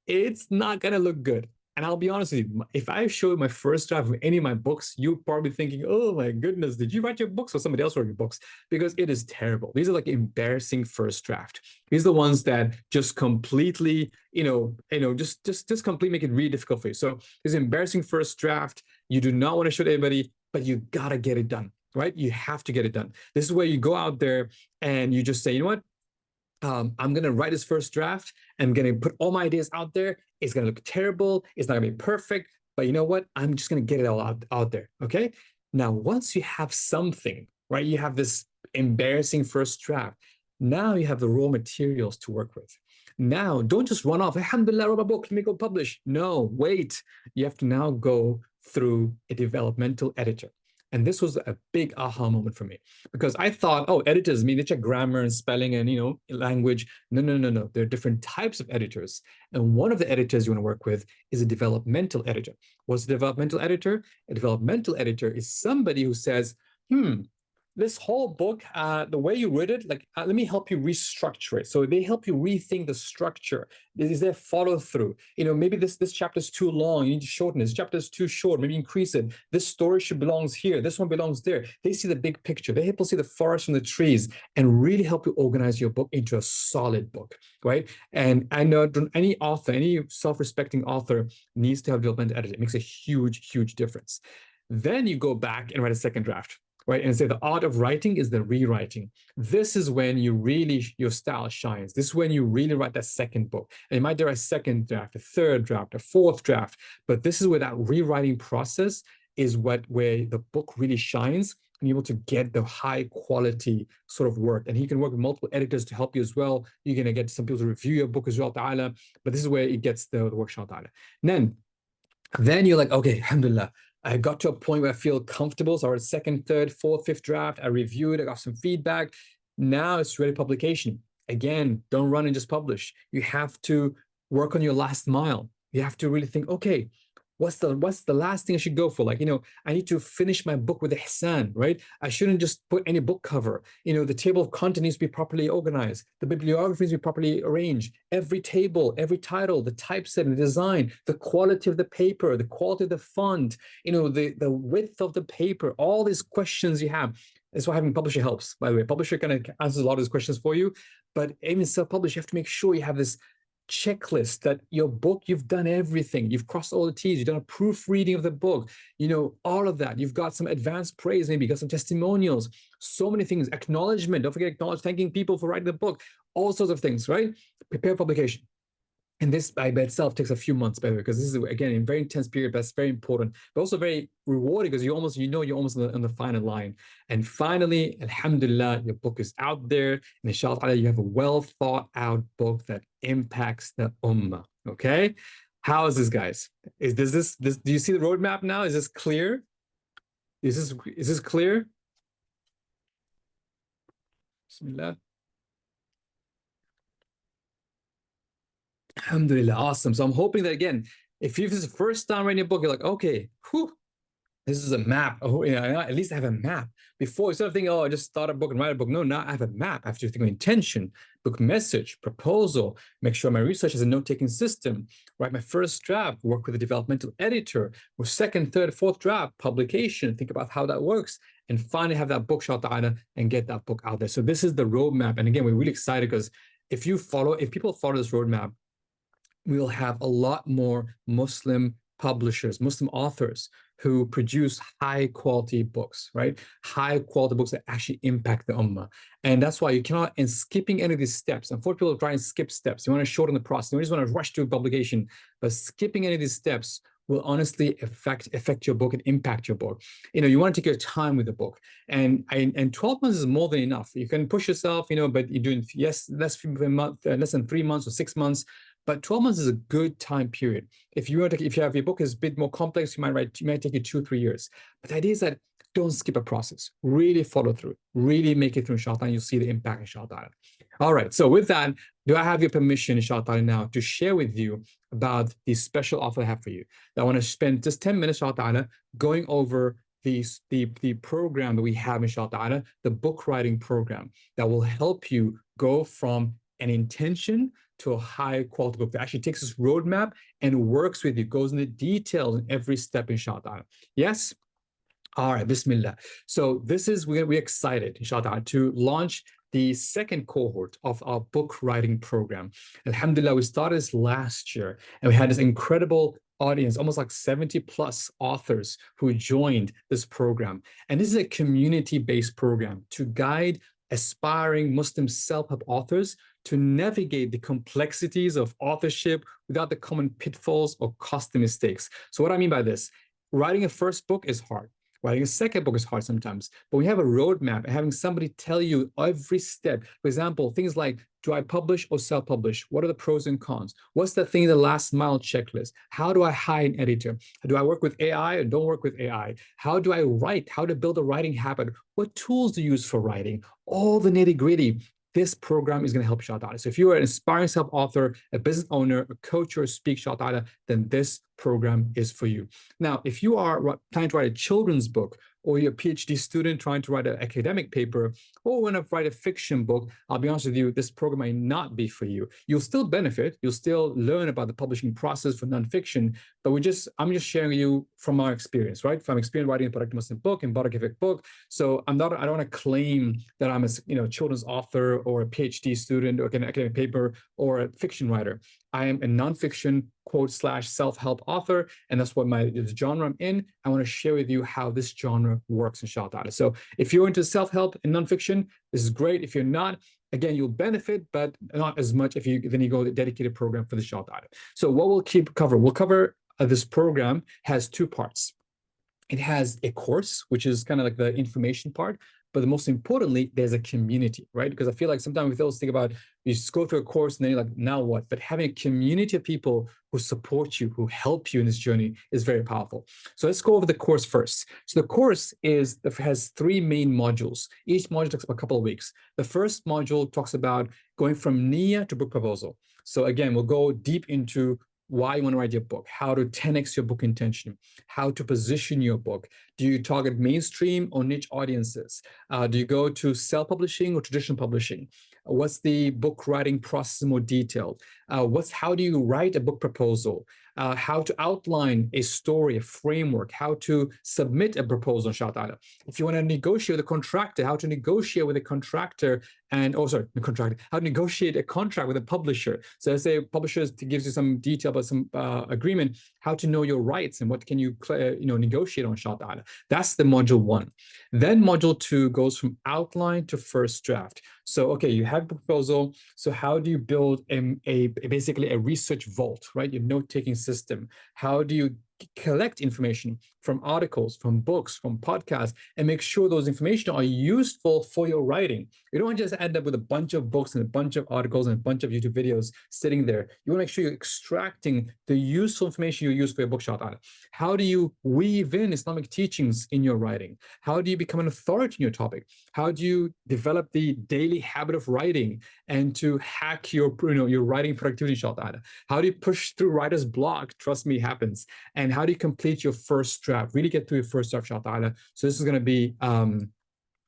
it's not going to look good. And I'll be honest with you, if I show my first draft of any of my books, you're probably thinking, oh my goodness, did you write your books or somebody else wrote your books? Because it is terrible. These are like embarrassing first draft. These are the ones that just completely, just completely make it really difficult for you. So this embarrassing first draft, you do not want to show to anybody, but you gotta get it done, right? You have to get it done. This is where you go out there and you just say, you know what? I'm going to write this first draft. I'm going to put all my ideas out there. It's going to look terrible. It's not going to be perfect. But you know what? I'm just going to get it all out there. Okay. Now, once you have something, right, you have this embarrassing first draft. Now you have the raw materials to work with. Now, don't just run off. Alhamdulillah, wrote a book. Let me go publish. No, wait. You have to now go through a developmental editor. And this was a big aha moment for me because I thought, oh, editors mean they check grammar and spelling and, language. No, no, no, no. There are different types of editors. And one of the editors you want to work with is a developmental editor. What's a developmental editor? A developmental editor is somebody who says, this whole book, the way you read it, let me help you restructure it. So they help you rethink the structure. Is there follow through? Maybe this chapter is too long. You need to shorten it. This chapter is too short. Maybe increase it. This story belongs here. This one belongs there. They see the big picture. They help you see the forest from the trees and really help you organize your book into a solid book, right? And I know any author, any self-respecting author needs to have a developmental editor. It makes a huge, huge difference. Then you go back and write a second draft. Right, and say the art of writing is the rewriting. This is when your style shines. This is when you really write that second book. And you might do a second draft, a third draft, a fourth draft, but this is where that rewriting process is where the book really shines and you're able to get the high quality sort of work. And you can work with multiple editors to help you as well. You're going to get some people to review your book as well, ta'ala, but this is where it gets the workshop, ta'ala. And then you're like, okay, alhamdulillah, I got to a point where I feel comfortable. So I wrote second, third, fourth, fifth draft. I reviewed, I got some feedback. Now it's ready publication. Again, don't run and just publish. You have to work on your last mile. You have to really think, okay, what's the last thing I should go for? I need to finish my book with ihsan, right? I shouldn't just put any book cover. The table of content needs to be properly organized. The bibliography needs to be properly arranged. Every table, every title, the typesetting, the design, the quality of the paper, the quality of the font, the width of the paper, all these questions you have. That's why having a publisher helps, by the way. Publisher kind of answers a lot of these questions for you, but even self-publish, you have to make sure you have this checklist that your book, you've done everything. You've crossed all the T's. You've done a proofreading of the book. All of that. You've got some advanced praise, maybe you got some testimonials, so many things, acknowledgement. Don't forget acknowledge, thanking people for writing the book, all sorts of things, right? Prepare publication. And this by itself takes a few months, by the way, because this is, again, a very intense period, but it's very important, but also very rewarding because you're almost on the final line. And finally, alhamdulillah, your book is out there. And inshallah, you have a well thought out book that impacts the ummah. Okay. How is this, guys? Do you see the roadmap now? Is this clear? Is this clear? Bismillah. Alhamdulillah, awesome. So I'm hoping that, again, if this is the first time writing a book, you're like, okay, this is a map. Oh, at least I have a map. Before, instead of thinking, I just start a book and write a book. No, now I have a map. I have to think of intention, book message, proposal, make sure my research is a note-taking system, write my first draft, work with a developmental editor, or second, third, fourth draft, publication, think about how that works, and finally have that book shot and get that book out there. So this is the roadmap. And again, we're really excited because if people follow this roadmap, we will have a lot more Muslim publishers, Muslim authors who produce high quality books, right? High quality books that actually impact the ummah. And that's why you cannot, in skipping any of these steps, unfortunately, people try and skip steps. You want to shorten the process. You just want to rush to publication, but skipping any of these steps will honestly affect your book and impact your book. You want to take your time with the book, and 12 months is more than enough. You can push yourself, but you're doing less than 3 months or 6 months. But 12 months is a good time period. If you have your book is a bit more complex, it might take you 2 or 3 years. But the idea is that don't skip a process. Really follow through. Really make it through, inshallah, and you'll see the impact, inshallah. All right. So with that, do I have your permission, inshallah, now to share with you about the special offer I have for you? I want to spend just 10 minutes, inshallah, going over the program that we have, inshallah, the book writing program that will help you go from an intention to a high quality book that actually takes this roadmap and works with you, goes into details in every step, inshallah. Yes? All right, Bismillah. So this is, we're excited, inshallah, to launch the second cohort of our book writing program. Alhamdulillah, we started this last year, and we had this incredible audience, almost like 70 plus authors who joined this program. And this is a community-based program to guide aspiring Muslim self-help authors to navigate the complexities of authorship without the common pitfalls or costly mistakes. So what I mean by this, writing a first book is hard. Writing a second book is hard sometimes, but we have a roadmap and having somebody tell you every step. For example, things like, do I publish or self-publish? What are the pros and cons? What's the thing, the last mile checklist? How do I hire an editor? Do I work with AI or don't work with AI? How do I write? How to build a writing habit? What tools do you use for writing? All the nitty gritty. This program is going to help you out. So if you are an aspiring self-author, a business owner, a coach, or a speaker, then this program is for you. Now, if you are trying to write a children's book, or you're a PhD student trying to write an academic paper, or want to write a fiction book, I'll be honest with you, this program may not be for you. You'll still benefit, you'll still learn about the publishing process for nonfiction, but I'm just sharing you from our experience, right? From experience writing a productive Muslim book and Barakah book. So I don't want to claim that I'm a children's author or a PhD student or an academic paper or a fiction writer. I am a nonfiction quote / self-help author, and that's what the genre I'm in. I want to share with you how this genre works, inshallah. So if you're into self-help and nonfiction, this is great. If you're not, again, you'll benefit, but not as much if you go the dedicated program for the inshallah. So what we'll cover this program has two parts. It has a course, which is kind of like the information part, but the most importantly, there's a community, right? Because I feel like sometimes we always think about, you just go through a course and then you're like, now what? But having a community of people who support you, who help you in this journey is very powerful. So let's go over the course first. So the course has three main modules. Each module takes a couple of weeks. The first module talks about going from niyyah to book proposal. So again, we'll go deep into why you want to write your book, how to 10x your book intention, how to position your book. Do you target mainstream or niche audiences? Do you go to self-publishing or traditional publishing? What's the book writing process in more detail? How do you write a book proposal? How to outline a story, a framework, how to submit a proposal, inshallah. If you want to negotiate with a contractor, how to negotiate with a contractor how to negotiate a contract with a publisher. So let's say a publisher gives you some detail about some agreement, how to know your rights and what can you negotiate on, inshallah. That's the module one. Then module two goes from outline to first draft. So, okay, you have a proposal. So how do you build basically a research vault, right? Your note-taking system. How do you collect information from articles, from books, from podcasts, and make sure those information are useful for your writing? You don't want to just end up with a bunch of books and a bunch of articles and a bunch of YouTube videos sitting there. You want to make sure you're extracting the useful information you use for your book, inshallah. How do you weave in Islamic teachings in your writing? How do you become an authority in your topic? How do you develop the daily habit of writing and to hack your writing productivity, inshallah? How do you push through writer's block? Trust me, it happens. And how do you complete your first draft? Really get through your first draft, inshallah. So this is going to be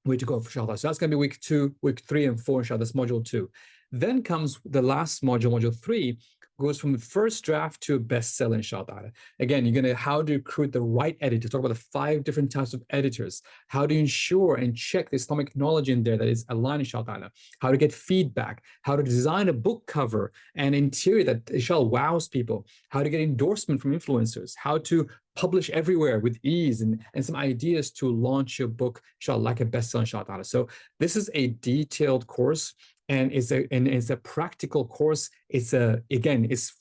way to go, inshallah. So that's going to be week 2, week 3, and 4, inshallah. That's module 2. Then comes the last module, module 3, goes from the first draft to a bestseller, inshallah. Again, you're going to how to recruit the right editor. Talk about the 5 different types of editors. How to ensure and check the Islamic knowledge in there that is aligned, inshallah. How to get feedback. How to design a book cover and interior that inshallah wows people. How to get endorsement from influencers. How to publish everywhere with ease and some ideas to launch your book, inshallah, like a bestseller, inshallah. So this is a detailed course. And it's a practical course. It's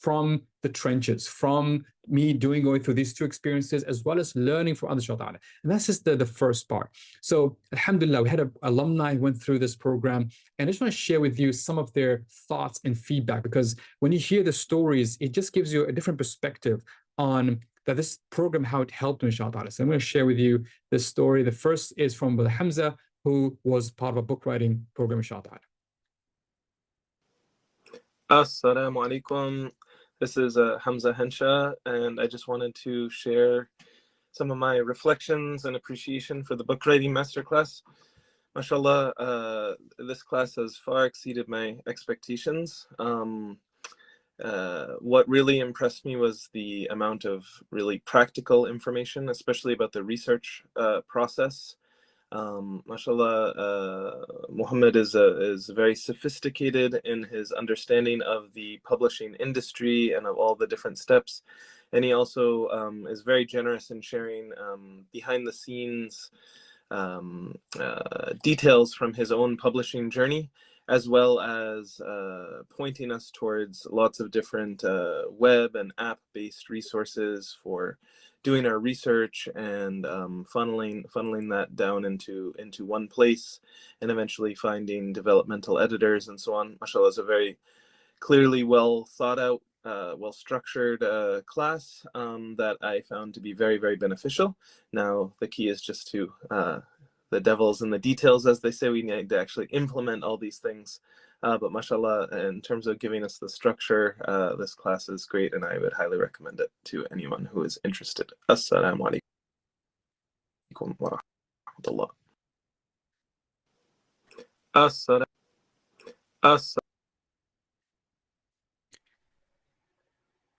from the trenches, from me going through these 2 experiences, as well as learning from others, inshallah. And that's just the first part. So, alhamdulillah, we had an alumni who went through this program, and I just want to share with you some of their thoughts and feedback, because when you hear the stories, it just gives you a different perspective on that this program, how it helped them, inshallah. So I'm going to share with you this story. The first is from Brother Hamza, who was part of a book writing program, inshallah. Assalamu alaikum. This is Hamza Hensha, and I just wanted to share some of my reflections and appreciation for the book writing masterclass. MashaAllah, this class has far exceeded my expectations. what really impressed me was the amount of really practical information, especially about the research process. MashaAllah, Muhammad is very sophisticated in his understanding of the publishing industry and of all the different steps. And he also is very generous in sharing behind the scenes details from his own publishing journey, as well as pointing us towards lots of different web and app-based resources for doing our research and funneling that down into one place, and eventually finding developmental editors and so on. MashaAllah is a very clearly well thought out, well structured class that I found to be very, very beneficial. Now the key is just to the devil's in the details, as they say. We need to actually implement all these things. But mashallah, in terms of giving us the structure, this class is great, and I would highly recommend it to anyone who is interested. Assalamu alaikum wa rahmatullah. Assalamu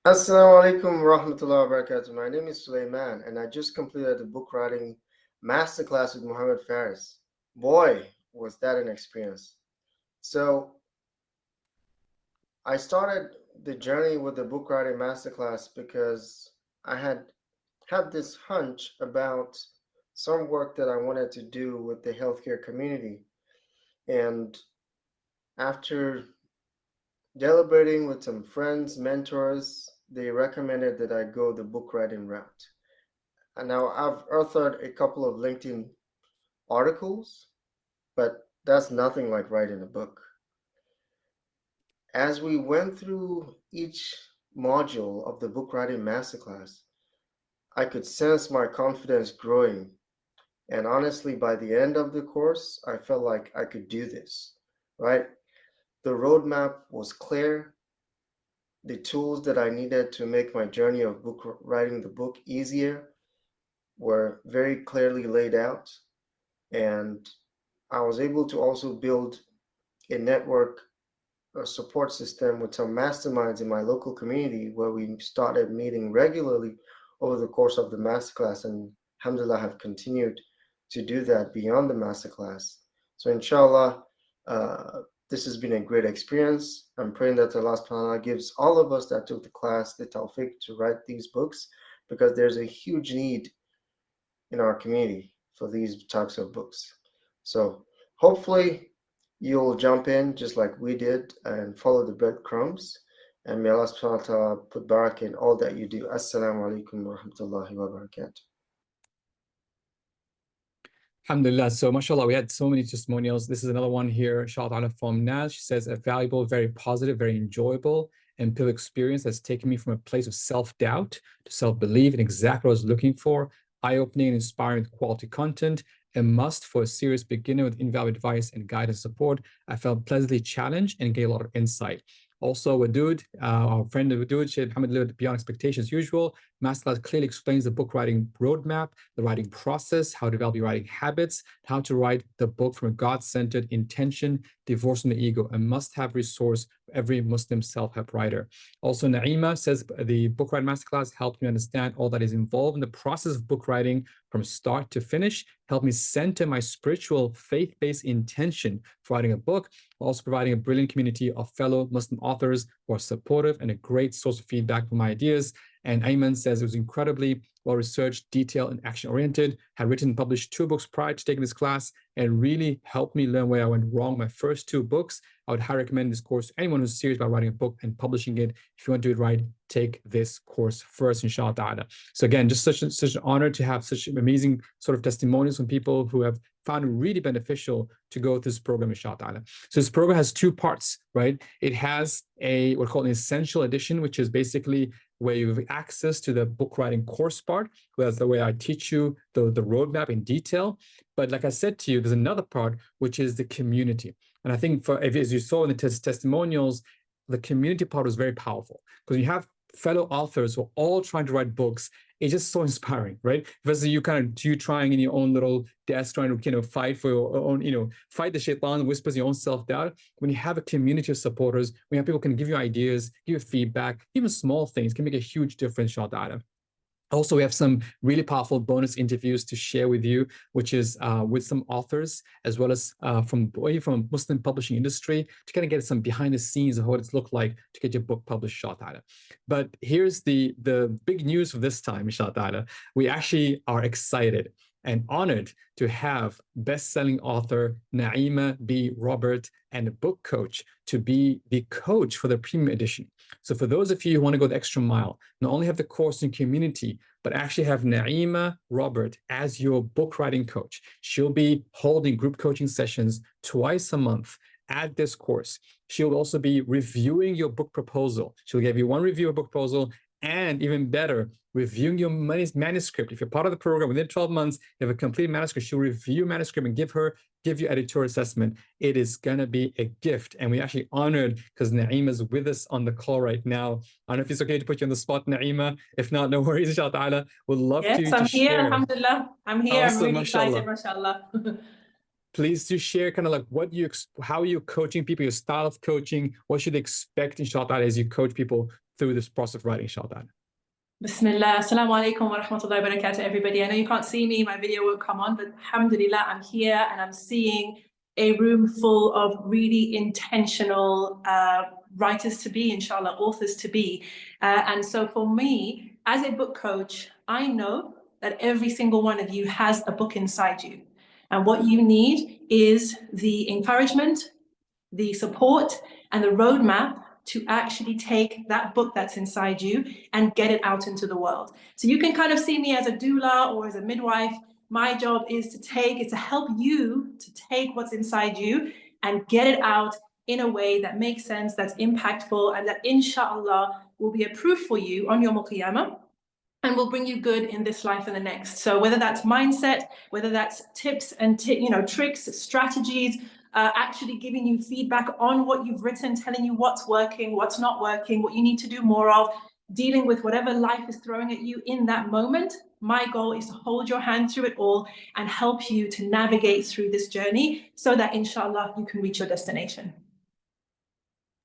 alaikum wa rahmatullahi wa barakatuh. My name is Sulaiman, and I just completed the book writing masterclass with Mohammed Faris. Boy, was that an experience. So I started the journey with the book writing masterclass because I had this hunch about some work that I wanted to do with the healthcare community. And after deliberating with some friends, mentors, they recommended that I go the book writing route. And now I've authored a couple of LinkedIn articles, but that's nothing like writing a book. As we went through each module of the book writing masterclass, I could sense my confidence growing. And honestly, by the end of the course, I felt like I could do this, right? The roadmap was clear. The tools that I needed to make my journey of book writing the book easier were very clearly laid out. And I was able to also build a network, a support system with some masterminds in my local community, where we started meeting regularly over the course of the masterclass, and alhamdulillah have continued to do that beyond the masterclass. So inshallah, this has been a great experience. I'm praying that Allah subhanahu wa ta'ala gives all of us that took the class the tawfiq to write these books, because there's a huge need in our community for these types of books. So hopefully you'll jump in just like we did and follow the breadcrumbs, and may Allah subhanahu wa ta'ala put barakah in all that you do. Assalamu alaikum wa rahmatullahi wa barakatuh. Alhamdulillah. So mashallah, we had so many testimonials. This is another one here, inshallah, from Naz. She says, a valuable, very positive, very enjoyable and pivotal experience that's taken me from a place of self-doubt to self-belief in exactly what I was looking for. Eye-opening and inspiring with quality content. A must for a serious beginner with invaluable advice and guidance support. I felt pleasantly challenged and gained a lot of insight. Also, Wadud, our friend Wadud, Sheikh Muhammad lived beyond expectations usual. Masterclass clearly explains the book writing roadmap, the writing process, how to develop your writing habits, how to write the book from a God-centered intention, divorcing the ego, a must-have resource for every Muslim self-help writer. Also, Naima says the book writing masterclass helped me understand all that is involved in the process of book writing from start to finish, helped me center my spiritual faith-based intention for writing a book, while also providing a brilliant community of fellow Muslim authors who are supportive and a great source of feedback for my ideas. And Ayman says it was incredibly well-researched, detailed, and action-oriented, had written and published 2 books prior to taking this class, and really helped me learn where I went wrong my first 2 books. I would highly recommend this course to anyone who's serious about writing a book and publishing it. If you want to do it right, take this course first, inshallah ta'ala. So again, just such an honor to have such amazing sort of testimonials from people who have found it really beneficial to go through this program, inshallah ta'ala. So this program has 2 parts, right? It has a what's called an essential edition, which is basically where you have access to the book writing course part, where that's the way I teach you the roadmap in detail. But like I said to you, there's another part, which is the community. And I think as you saw in the testimonials, the community part was very powerful, because you have fellow authors who are all trying to write books it's just so inspiring, right? Versus you trying in your own little desk, trying to fight for your own, fight the shaitan, whispers your own self-doubt. When you have a community of supporters, when you have people can give you ideas, give you feedback, even small things can make a huge difference, inshallah. Also, we have some really powerful bonus interviews to share with you, which is with some authors, as well as from Muslim publishing industry, to kind of get some behind the scenes of what it's looked like to get your book published, inshallah. But here's the big news for this time, inshallah. We actually are excited and honored to have best-selling author Naima B. Robert and a book coach to be the coach for the premium edition. So for those of you who want to go the extra mile, not only have the course and community, but actually have Naima Robert as your book writing coach. She'll be holding group coaching sessions twice a month at this course. She'll also be reviewing your book proposal. She'll give you one review of book proposal, and even better, reviewing your manuscript. If you're part of the program, within 12 months, you have a complete manuscript, she'll review your manuscript and give you editorial assessment. It is gonna be a gift. And we're actually honored because Na'ima's with us on the call right now. I don't know if it's okay to put you on the spot, Naima. If not, no worries, inshallah. We'd love yes, to I'm here, share. Alhamdulillah. I'm here, Awesome, I'm really mashallah. excited, mashallah. Please do share kind of like how you're coaching people, your style of coaching, what should they expect, inshallah, as you coach people through this process of writing, inshallah. Bismillah, assalamu alaikum wa rahmatullahi wa barakatuh, everybody. I know you can't see me, my video won't come on, but alhamdulillah, I'm here and I'm seeing a room full of really intentional writers to be, inshallah, authors to be. And so for me, as a book coach, I know that every single one of you has a book inside you. And what you need is the encouragement, the support, and the roadmap to actually take that book that's inside you and get it out into the world. So you can kind of see me as a doula or as a midwife. My job is to help you to take what's inside you and get it out in a way that makes sense, that's impactful, and that inshallah will be a proof for you on Yawm al-Qiyamah and will bring you good in this life and the next. So whether that's mindset, whether that's tips and tricks, strategies, actually giving you feedback on what you've written, telling you what's working, what's not working, what you need to do more of, dealing with whatever life is throwing at you in that moment. My goal is to hold your hand through it all and help you to navigate through this journey so that inshallah you can reach your destination.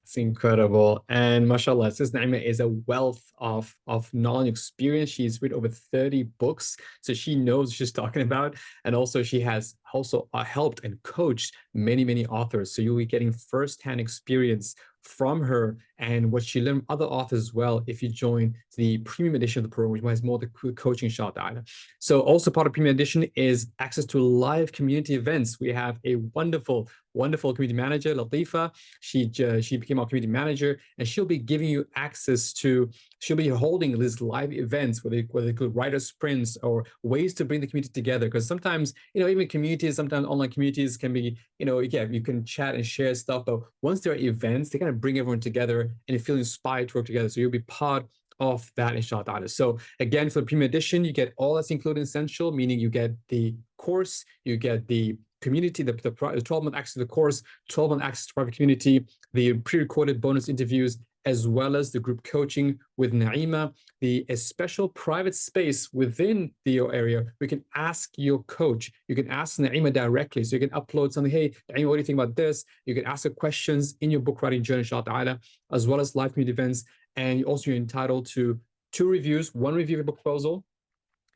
It's incredible. And mashallah, Sis Naima is a wealth of knowledge, experience. She's written over 30 books, so she knows what she's talking about. And also she has also helped and coached many authors. So you'll be getting firsthand experience from her and what she learned from other authors as well if you join the premium edition of the program, which has more the coaching, inshallah. So also part of premium edition is access to live community events. We have a wonderful community manager, Latifa. She became our community manager, and she'll be giving you access to, she'll be holding these live events where they could writer sprints or ways to bring the community together. Because sometimes, even communities, sometimes online communities can be, you can chat and share stuff, but once there are events, they kind of bring everyone together and you feel inspired to work together. So you'll be part of that, inshallah. So again, for the premium edition, you get all that's included in Essential, meaning you get the course, you get the community, the 12-month access to the course, 12-month access to private community, the pre-recorded bonus interviews, as well as the group coaching with Naima, a special private space within your area. We can ask your coach. You can ask Naima directly. So you can upload something. Hey, Naima, what do you think about this? You can ask her questions in your book writing journey, inshallah, as well as live community events. And you're entitled to 2 reviews, 1 review of your book proposal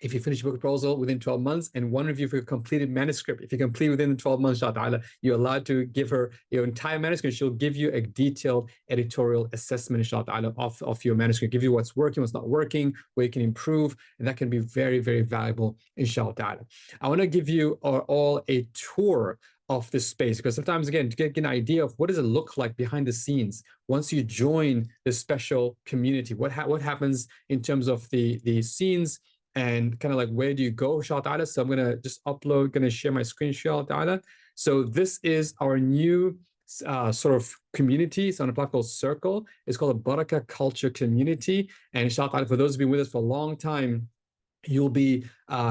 if you finish your book proposal within 12 months, and 1 review for your completed manuscript. If you complete within the 12 months, inshallah, you're allowed to give her your entire manuscript. She'll give you a detailed editorial assessment, inshallah, of your manuscript, give you what's working, what's not working, where you can improve, and that can be very, very valuable, inshallah. I want to give you all a tour of this space, because sometimes, again, to get an idea of what does it look like behind the scenes once you join this special community, what happens in terms of the scenes, and kind of like where do you go, inshallah. So I'm gonna just gonna share my screen, inshallah. So this is our new sort of community. It's on a platform called Circle. It's called a Barakah Culture Community. And inshallah, for those who've been with us for a long time, You'll be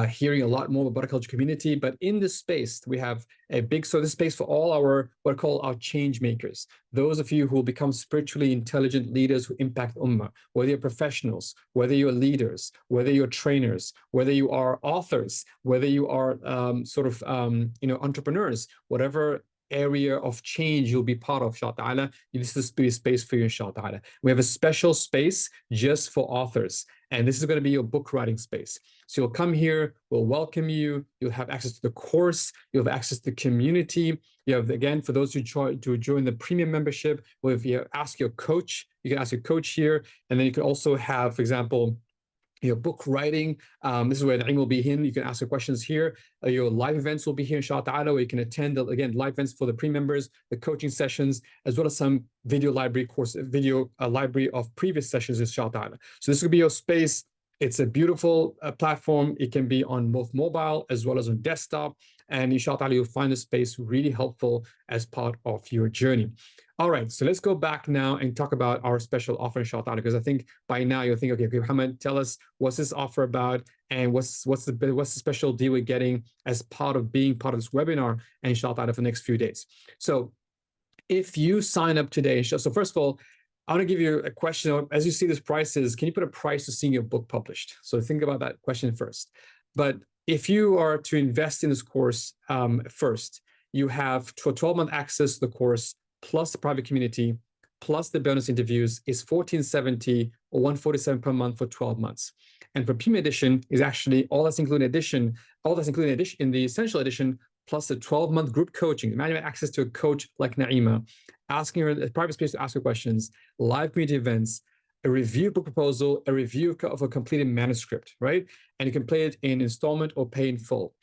hearing a lot more about Barakah community, but in this space, we have a big, so this space for all our, what I call our change makers. Those of you who will become spiritually intelligent leaders who impact Ummah, whether you're professionals, whether you're leaders, whether you're trainers, whether you are authors, whether you are entrepreneurs, whatever area of change you'll be part of, inshallah ta'ala, this is a space for you, inshallah ta'ala. We have a special space just for authors, and this is going to be your book writing space. So you'll come here, we'll welcome you, you'll have access to the course, you'll have access to the community. You have, again, for those who join the premium membership, well, if you ask your coach, you can ask your coach here, and then you can also have, for example, your book writing. This is where Naeem will be in. You can ask your questions here. Your live events will be here, inshallah ta'ala, where you can attend, again, live events for the pre-members, the coaching sessions, as well as some video library library of previous sessions, inshallah ta'ala. So this will be your space. It's a beautiful platform. It can be on both mobile as well as on desktop. And inshallah ta'ala, you'll find the space really helpful as part of your journey. All right, so let's go back now and talk about our special offer, inshallah ta'ala, because I think by now you'll think, okay, Muhammad, tell us what's this offer about, and what's the special deal we're getting as part of being part of this webinar, and inshallah ta'ala for the next few days. So if you sign up today, so first of all, I want to give you a question. As you see these prices, can you put a price to seeing your book published? So think about that question first. But if you are to invest in this course first, you have 12-month access to the course, plus the private community, plus the bonus interviews is $1,470 or $147 per month for 12 months. And for premium edition is actually all that's included in the essential edition, plus a 12-month group coaching. Imagine you have access to a coach like Naima, asking her a private space to ask her questions, live community events, a review book proposal, a review of a completed manuscript, right? And you can play it in installment or pay in full.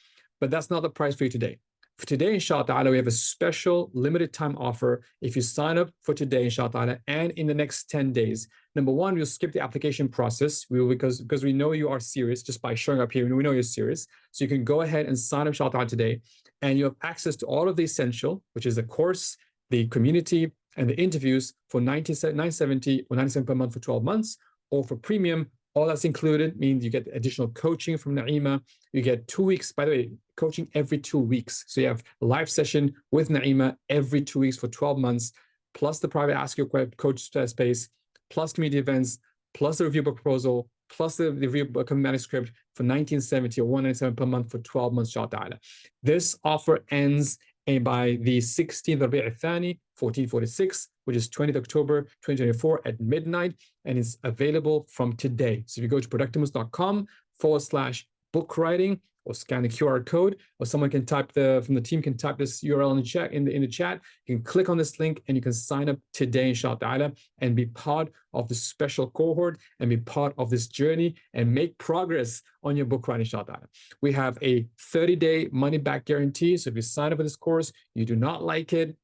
But that's not the price for you today. For today, inshallah ta'ala, we have a special limited time offer. If you sign up for today, inshallah ta'ala, and in the next 10 days, number one, we'll skip the application process. We will, because we know you are serious just by showing up here. We know you're serious. So you can go ahead and sign up, inshallah ta'ala, today. And you have access to all of the essential, which is the course, the community, and the interviews for $970 or $97 per month for 12 months. Or for premium, all that's included means you get additional coaching from Naima. You get 2 weeks, by the way, coaching every 2 weeks. So you have a live session with Naima every 2 weeks for 12 months, plus the private Ask Your Coach space, plus community events, plus the review book proposal, plus the review book manuscript for $1970 or $197 per month for 12 months, inshallah ta'ala. This offer ends by the 16th of Rabi' al-Thani, 1446, which is 20th October 2024 at midnight, and it's available from today. So if you go to productimus.com/book writing, or scan the QR code, or someone can type from the team can type this URL in the chat. In the chat, you can click on this link and you can sign up today, inshallah ta'ala, and be part of the special cohort and be part of this journey and make progress on your book writing, inshallah ta'ala. We have a 30-day money-back guarantee. So if you sign up for this course, you do not like it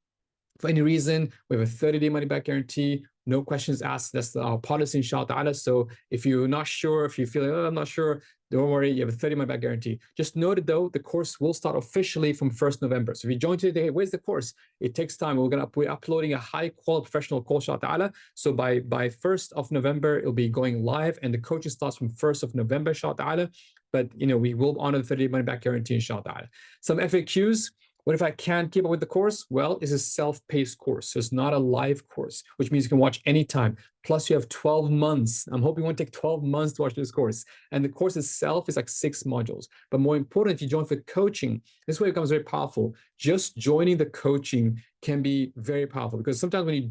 for any reason, we have a 30-day money-back guarantee. No questions asked. That's our policy, inshallah ta'ala. So if you're not sure, if you feel like, oh, I'm not sure, don't worry, you have a 30-day money-back guarantee. Just note it though, the course will start officially from 1st November. So if you join today, hey, where's the course? It takes time. We're uploading a high-quality professional course, inshallah ta'ala. So by 1st of November, it'll be going live, and the coaching starts from 1st of November, inshallah ta'ala. But we will honor the 30-day money-back guarantee, inshallah ta'ala. Some FAQs. What if I can't keep up with the course? Well, it's a self-paced course. So it's not a live course, which means you can watch anytime. Plus you have 12 months. I'm hoping you won't take 12 months to watch this course. And the course itself is like 6 modules. But more important, if you join for coaching, this way it becomes very powerful. Just joining the coaching can be very powerful, because sometimes when you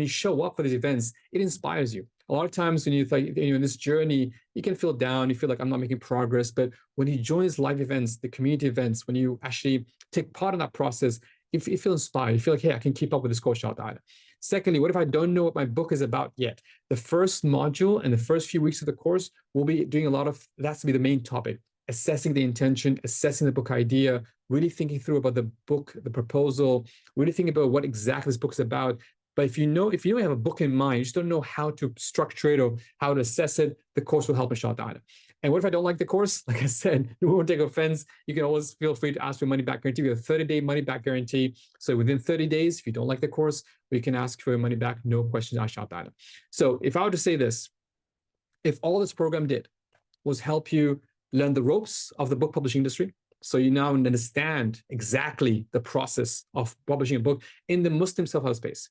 show up for these events, it inspires you. A lot of times when you're in this journey, you can feel down, you feel like I'm not making progress. But when you join these live events, the community events, when you actually take part in that process, you feel inspired. You feel like, hey, I can keep up with this course, inshallah ta'ala. Secondly, what if I don't know what my book is about yet? The first module and the first few weeks of the course, we'll be doing a lot of, that's to be the main topic, assessing the intention, assessing the book idea, really thinking through about the book, the proposal, really thinking about what exactly this book is about. But if you don't have a book in mind, you just don't know how to structure it or how to assess it, the course will help, inshallah ta'ala. And what if I don't like the course? Like I said, you won't take offense. You can always feel free to ask for a money-back guarantee. We have a 30-day money-back guarantee. So within 30 days, if you don't like the course, we can ask for your money back, no questions, inshallah ta'ala. So if I were to say this, if all this program did was help you learn the ropes of the book publishing industry. So you now understand exactly the process of publishing a book in the Muslim self-help space.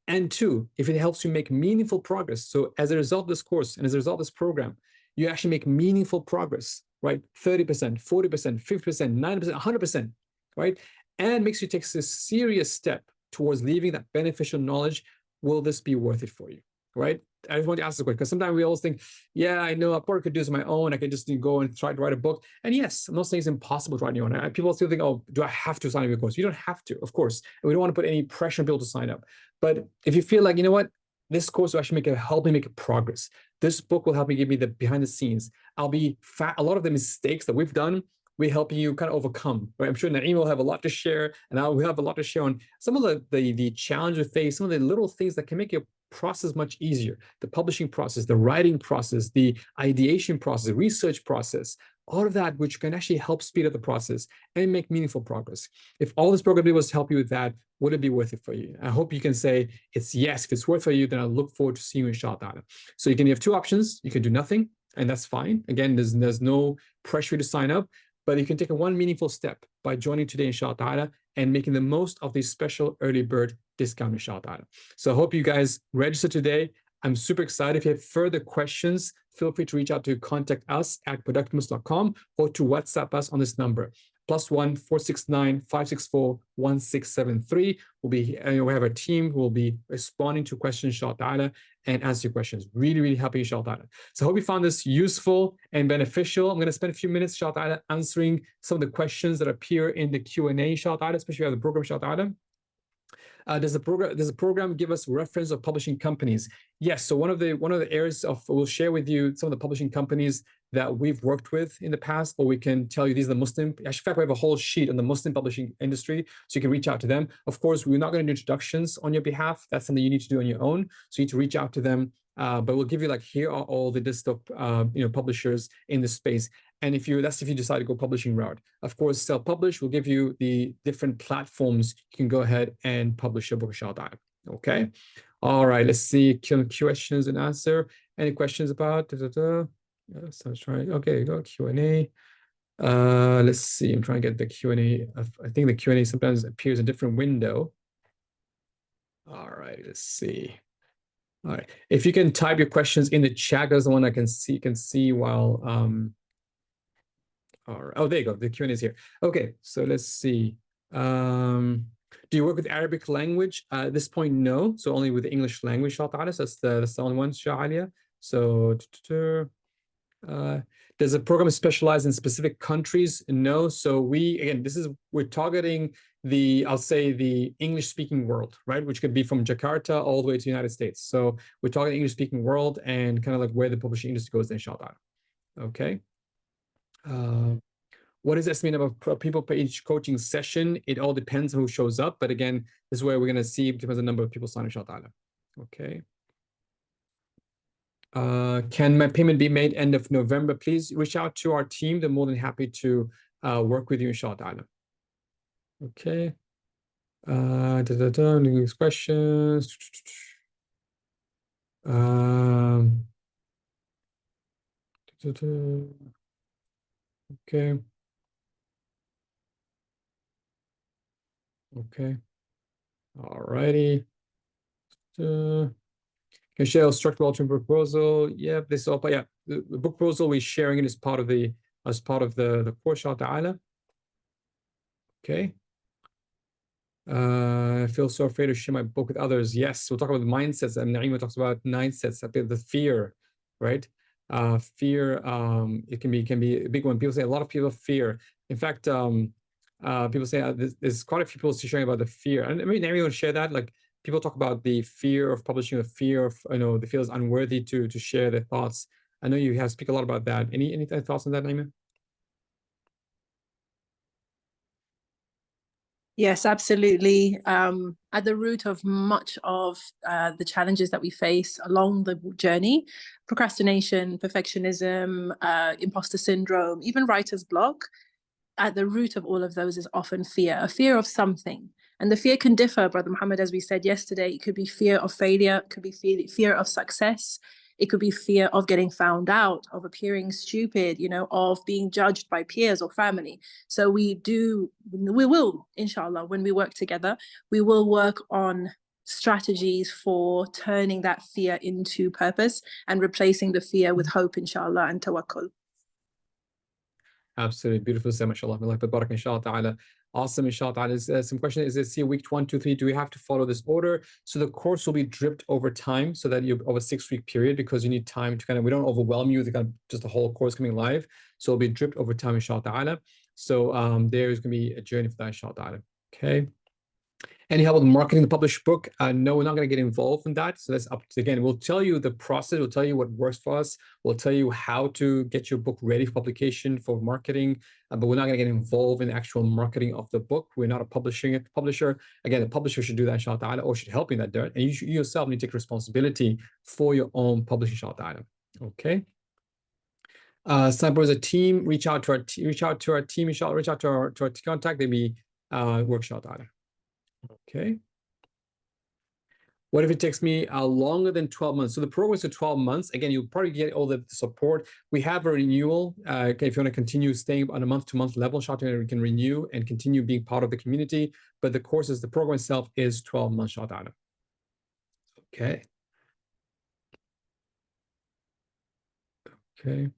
And two, if it helps you make meaningful progress. So as a result of this course and as a result of this program, you actually make meaningful progress, right? 30%, 40%, 50%, 90%, 100%, right? And makes you take a serious step towards leaving that beneficial knowledge. Will this be worth it for you, right? I just want to ask the question, because sometimes we always think, yeah, I know I probably could do this on my own. I can just go and try to write a book. And yes, I'm not saying it's impossible to write on your own. People still think, oh, do I have to sign up for a course? You don't have to, of course. And we don't want to put any pressure on people to sign up. But if you feel like, you know what, this course will actually help me make a progress. This book will help me give me the behind the scenes. I'll be a lot of the mistakes that we've done, we help you kind of overcome, right? I'm sure Naeem will have a lot to share, and I will have a lot to share on some of the challenge we face, some of the little things that can make your process much easier. The publishing process, the writing process, the ideation process, research process, all of that, which can actually help speed up the process and make meaningful progress. If all this program did was help you with that, would it be worth it for you? I hope you can say it's yes. If it's worth it for you, then I look forward to seeing you inshallah. So you have two options. You can do nothing, and that's fine. Again, there's no pressure to sign up, but you can take one meaningful step by joining today inshallah and making the most of this special early bird discount inshallah. So I hope you guys register today. I'm super excited. If you have further questions, feel free to reach out to contact us at productmus.com or to WhatsApp us on this number. +1 469 564 1673. We have a team who will be responding to questions inshallah and answer your questions. Really, really happy inshallah. So I hope you found this useful and beneficial. I'm going to spend a few minutes inshallah answering some of the questions that appear in the Q&A inshallah, especially on the program inshallah. Does the program give us reference of publishing companies? Yes. So one of the areas we'll share with you some of the publishing companies that we've worked with in the past, or we can tell you these are the Muslim. Actually, in fact, we have a whole sheet on the Muslim publishing industry, so you can reach out to them. Of course, we're not going to do introductions on your behalf. That's something you need to do on your own. So you need to reach out to them. But we'll give you here are all the list of publishers in this space. And if you decide to go publishing route, of course, self-publish will give you the different platforms you can go ahead and publish your book inshallah. Okay. All right. Let's see questions and answer. Any questions about? Yes, I was trying. Okay, go Q&A. Let's see. I'm trying to get the Q&A. I think the Q&A sometimes appears in a different window. All right. Let's see. All right. If you can type your questions in the chat, that's the one I can see while. All right. Oh, there you go. The Q&A is here. Okay. So let's see. Do you work with Arabic language? At this point, no. So only with the English language. So that's the only one, Sha'alia. So. Does the program specialize in specific countries? No. So we're targeting I'll say the English speaking world, right? Which could be from Jakarta all the way to the United States. So we're targeting English speaking world and kind of like where the publishing industry goes, inshallah. Okay. What is the estimated number of people per each coaching session? It all depends on who shows up. But again, this is where we're going to see it depends on the number of people signing, inshallah. Okay. Can my payment be made end of November? Please reach out to our team. They're more than happy to work with you, inshallah. Okay. These questions. Okay. Okay. All righty. Can share a structural alternate proposal. Yeah, this is all. But yeah, the book proposal we're sharing it as part of the course, inshallah. Okay. I feel so afraid to share my book with others. Yes, we'll talk about the mindsets. And Naeema talks about mindsets, the fear, right? Fear. It can be a big one. People say a lot of people fear. In fact, people say there's quite a few people sharing about the fear. And I mean, everyone share that. Like people talk about the fear of publishing, the fear of they feel unworthy to share their thoughts. I know you have speak a lot about that. Any thoughts on that, Naeema? Yes, absolutely. At the root of much of the challenges that we face along the journey, procrastination, perfectionism, imposter syndrome, even writer's block, at the root of all of those is often fear, a fear of something. And the fear can differ, Brother Mohammed, as we said yesterday. It could be fear of failure, it could be fear of success, It could be fear of getting found out, of appearing stupid, you know, of being judged by peers or family. So we will, inshallah, when we work together, we will work on strategies for turning that fear into purpose and replacing the fear with hope, inshallah, and tawakkul. Absolutely beautiful. So mashallah, barakah, inshallah ta'ala. Awesome, inshallah ta'ala. Some question is this, week 1, 2, 3, do we have to follow this order? So the course will be dripped over time, so that you over a 6-week period, because you need time to kind of, we don't overwhelm you with kind of just the whole course coming live. So it'll be dripped over time, inshallah ta'ala. So there's going to be a journey for that, inshallah ta'ala. Okay. Any help with marketing the published book? No, we're not going to get involved in that. So that's up to, again, we'll tell you the process. We'll tell you what works for us. We'll tell you how to get your book ready for publication, for marketing, but we're not going to get involved in the actual marketing of the book. We're not a publisher. Again, the publisher should do that, inshallah ta'ala, or should help you in that dirt. And you yourself need to take responsibility for your own publishing, inshallah ta'ala. Okay. Cyber as a team, reach out to our team, inshallah, reach out to our contact. They be work, inshallah ta'ala. Okay. What if it takes me longer than 12 months? So the program is for 12 months. Again, you'll probably get all the support. We have a renewal. Okay, if you want to continue staying on a month-to-month level, we can renew and continue being part of the community. But the program itself is 12 months, inshallah. Okay. Okay.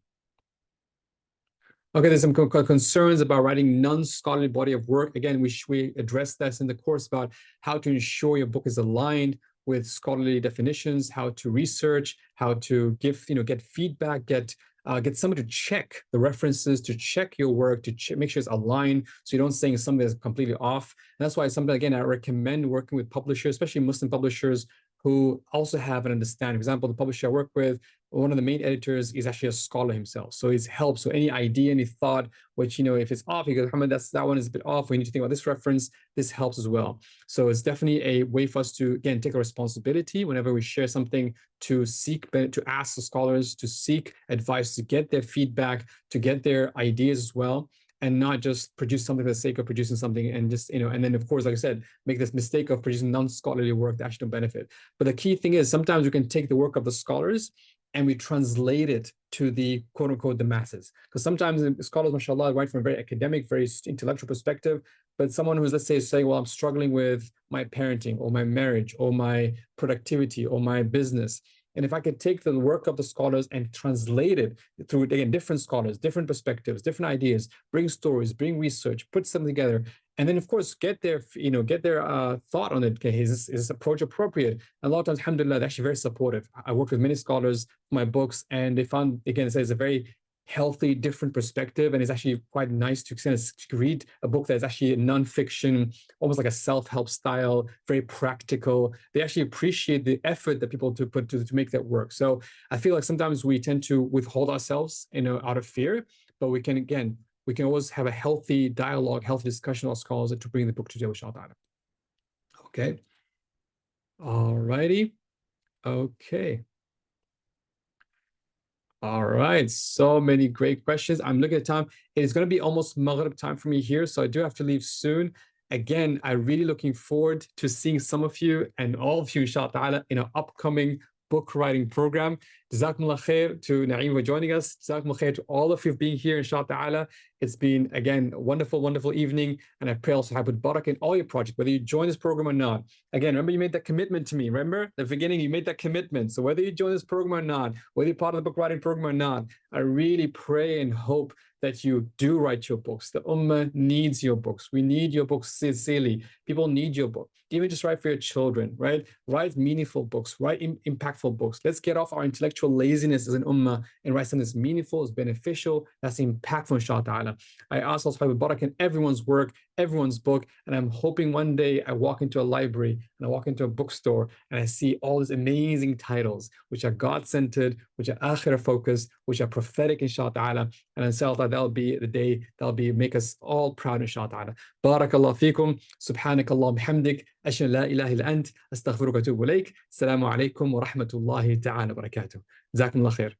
Okay, there's some concerns about writing non-scholarly body of work. Again, we address this in the course about how to ensure your book is aligned with scholarly definitions, how to research, how to get feedback, get someone to check the references, to check your work, to make sure it's aligned, so you don't say something that's completely off. And that's why sometimes, again, I recommend working with publishers, especially Muslim publishers, who also have an understanding. For example, the publisher I work with, one of the main editors is actually a scholar himself. So it's helped. So any idea, any thought, which, if it's off, he goes, Mohammed, that one is a bit off. We need to think about this reference. This helps as well. So it's definitely a way for us to, again, take a responsibility whenever we share something, to ask the scholars, to seek advice, to get their feedback, to get their ideas as well, and not just produce something for the sake of producing something and just, and then, of course, like I said, make this mistake of producing non-scholarly work that actually don't benefit. But the key thing is, sometimes we can take the work of the scholars and we translate it to the quote unquote the masses. Because sometimes scholars, mashallah, write from a very academic, very intellectual perspective, but someone who's, let's say, saying, well, I'm struggling with my parenting or my marriage or my productivity or my business. And if I could take the work of the scholars and translate it through, again, different scholars, different perspectives, different ideas, bring stories, bring research, put something together, and then, of course, get their thought on it. Okay, is this approach appropriate? And a lot of times, alhamdulillah, they're actually very supportive. I worked with many scholars for my books, and they found, again, it says a very healthy, different perspective, and it's actually quite nice to read a book that is actually non-fiction, almost like a self-help style, very practical. They actually appreciate the effort that people put to make that work. So I feel like sometimes we tend to withhold ourselves, out of fear, but we can always have a healthy dialogue, healthy discussion with scholars to bring the book to the inshallah. Okay. All righty. Okay. All right, so many great questions. I'm looking at time. It is going to be almost Maghrib time for me here, so I do have to leave soon. Again, I'm really looking forward to seeing some of you and all of you, inshallah ta'ala, in our upcoming book writing program. Jazakumullah khair to Naeem for joining us. Jazakumullah khair to all of you for being here, inshallah ta'ala. It's been, again, a wonderful, wonderful evening. And I pray also have barakah in all your projects, whether you join this program or not. Again, remember, you made that commitment to me. Remember, at the beginning, you made that commitment. So whether you join this program or not, whether you're part of the book writing program or not, I really pray and hope that you do write your books. The ummah needs your books. We need your books sincerely. People need your book. Even just write for your children, right? Write meaningful books, write impactful books. Let's get off our intellectual laziness as an ummah and write something that's meaningful, that's beneficial, that's impactful, inshallah ta'ala. I ask Allah subhanahu wa ta'ala in everyone's work, everyone's book, and I'm hoping one day I walk into a library and I walk into a bookstore and I see all these amazing titles, which are God-centered, which are akhirah focused, which are prophetic, inshallah ta'ala. And inshallah, that'll be the day that'll make us all proud, inshallah ta'ala. Barakallah feekum, subhanakallah bihamdik, ashhadu la ilaha illa ant, astaghfiruka wa atubu ilayk. Assalamu alaikum wa rahmatullahi ta'ala wa barakatuh. Jazakumullah khair.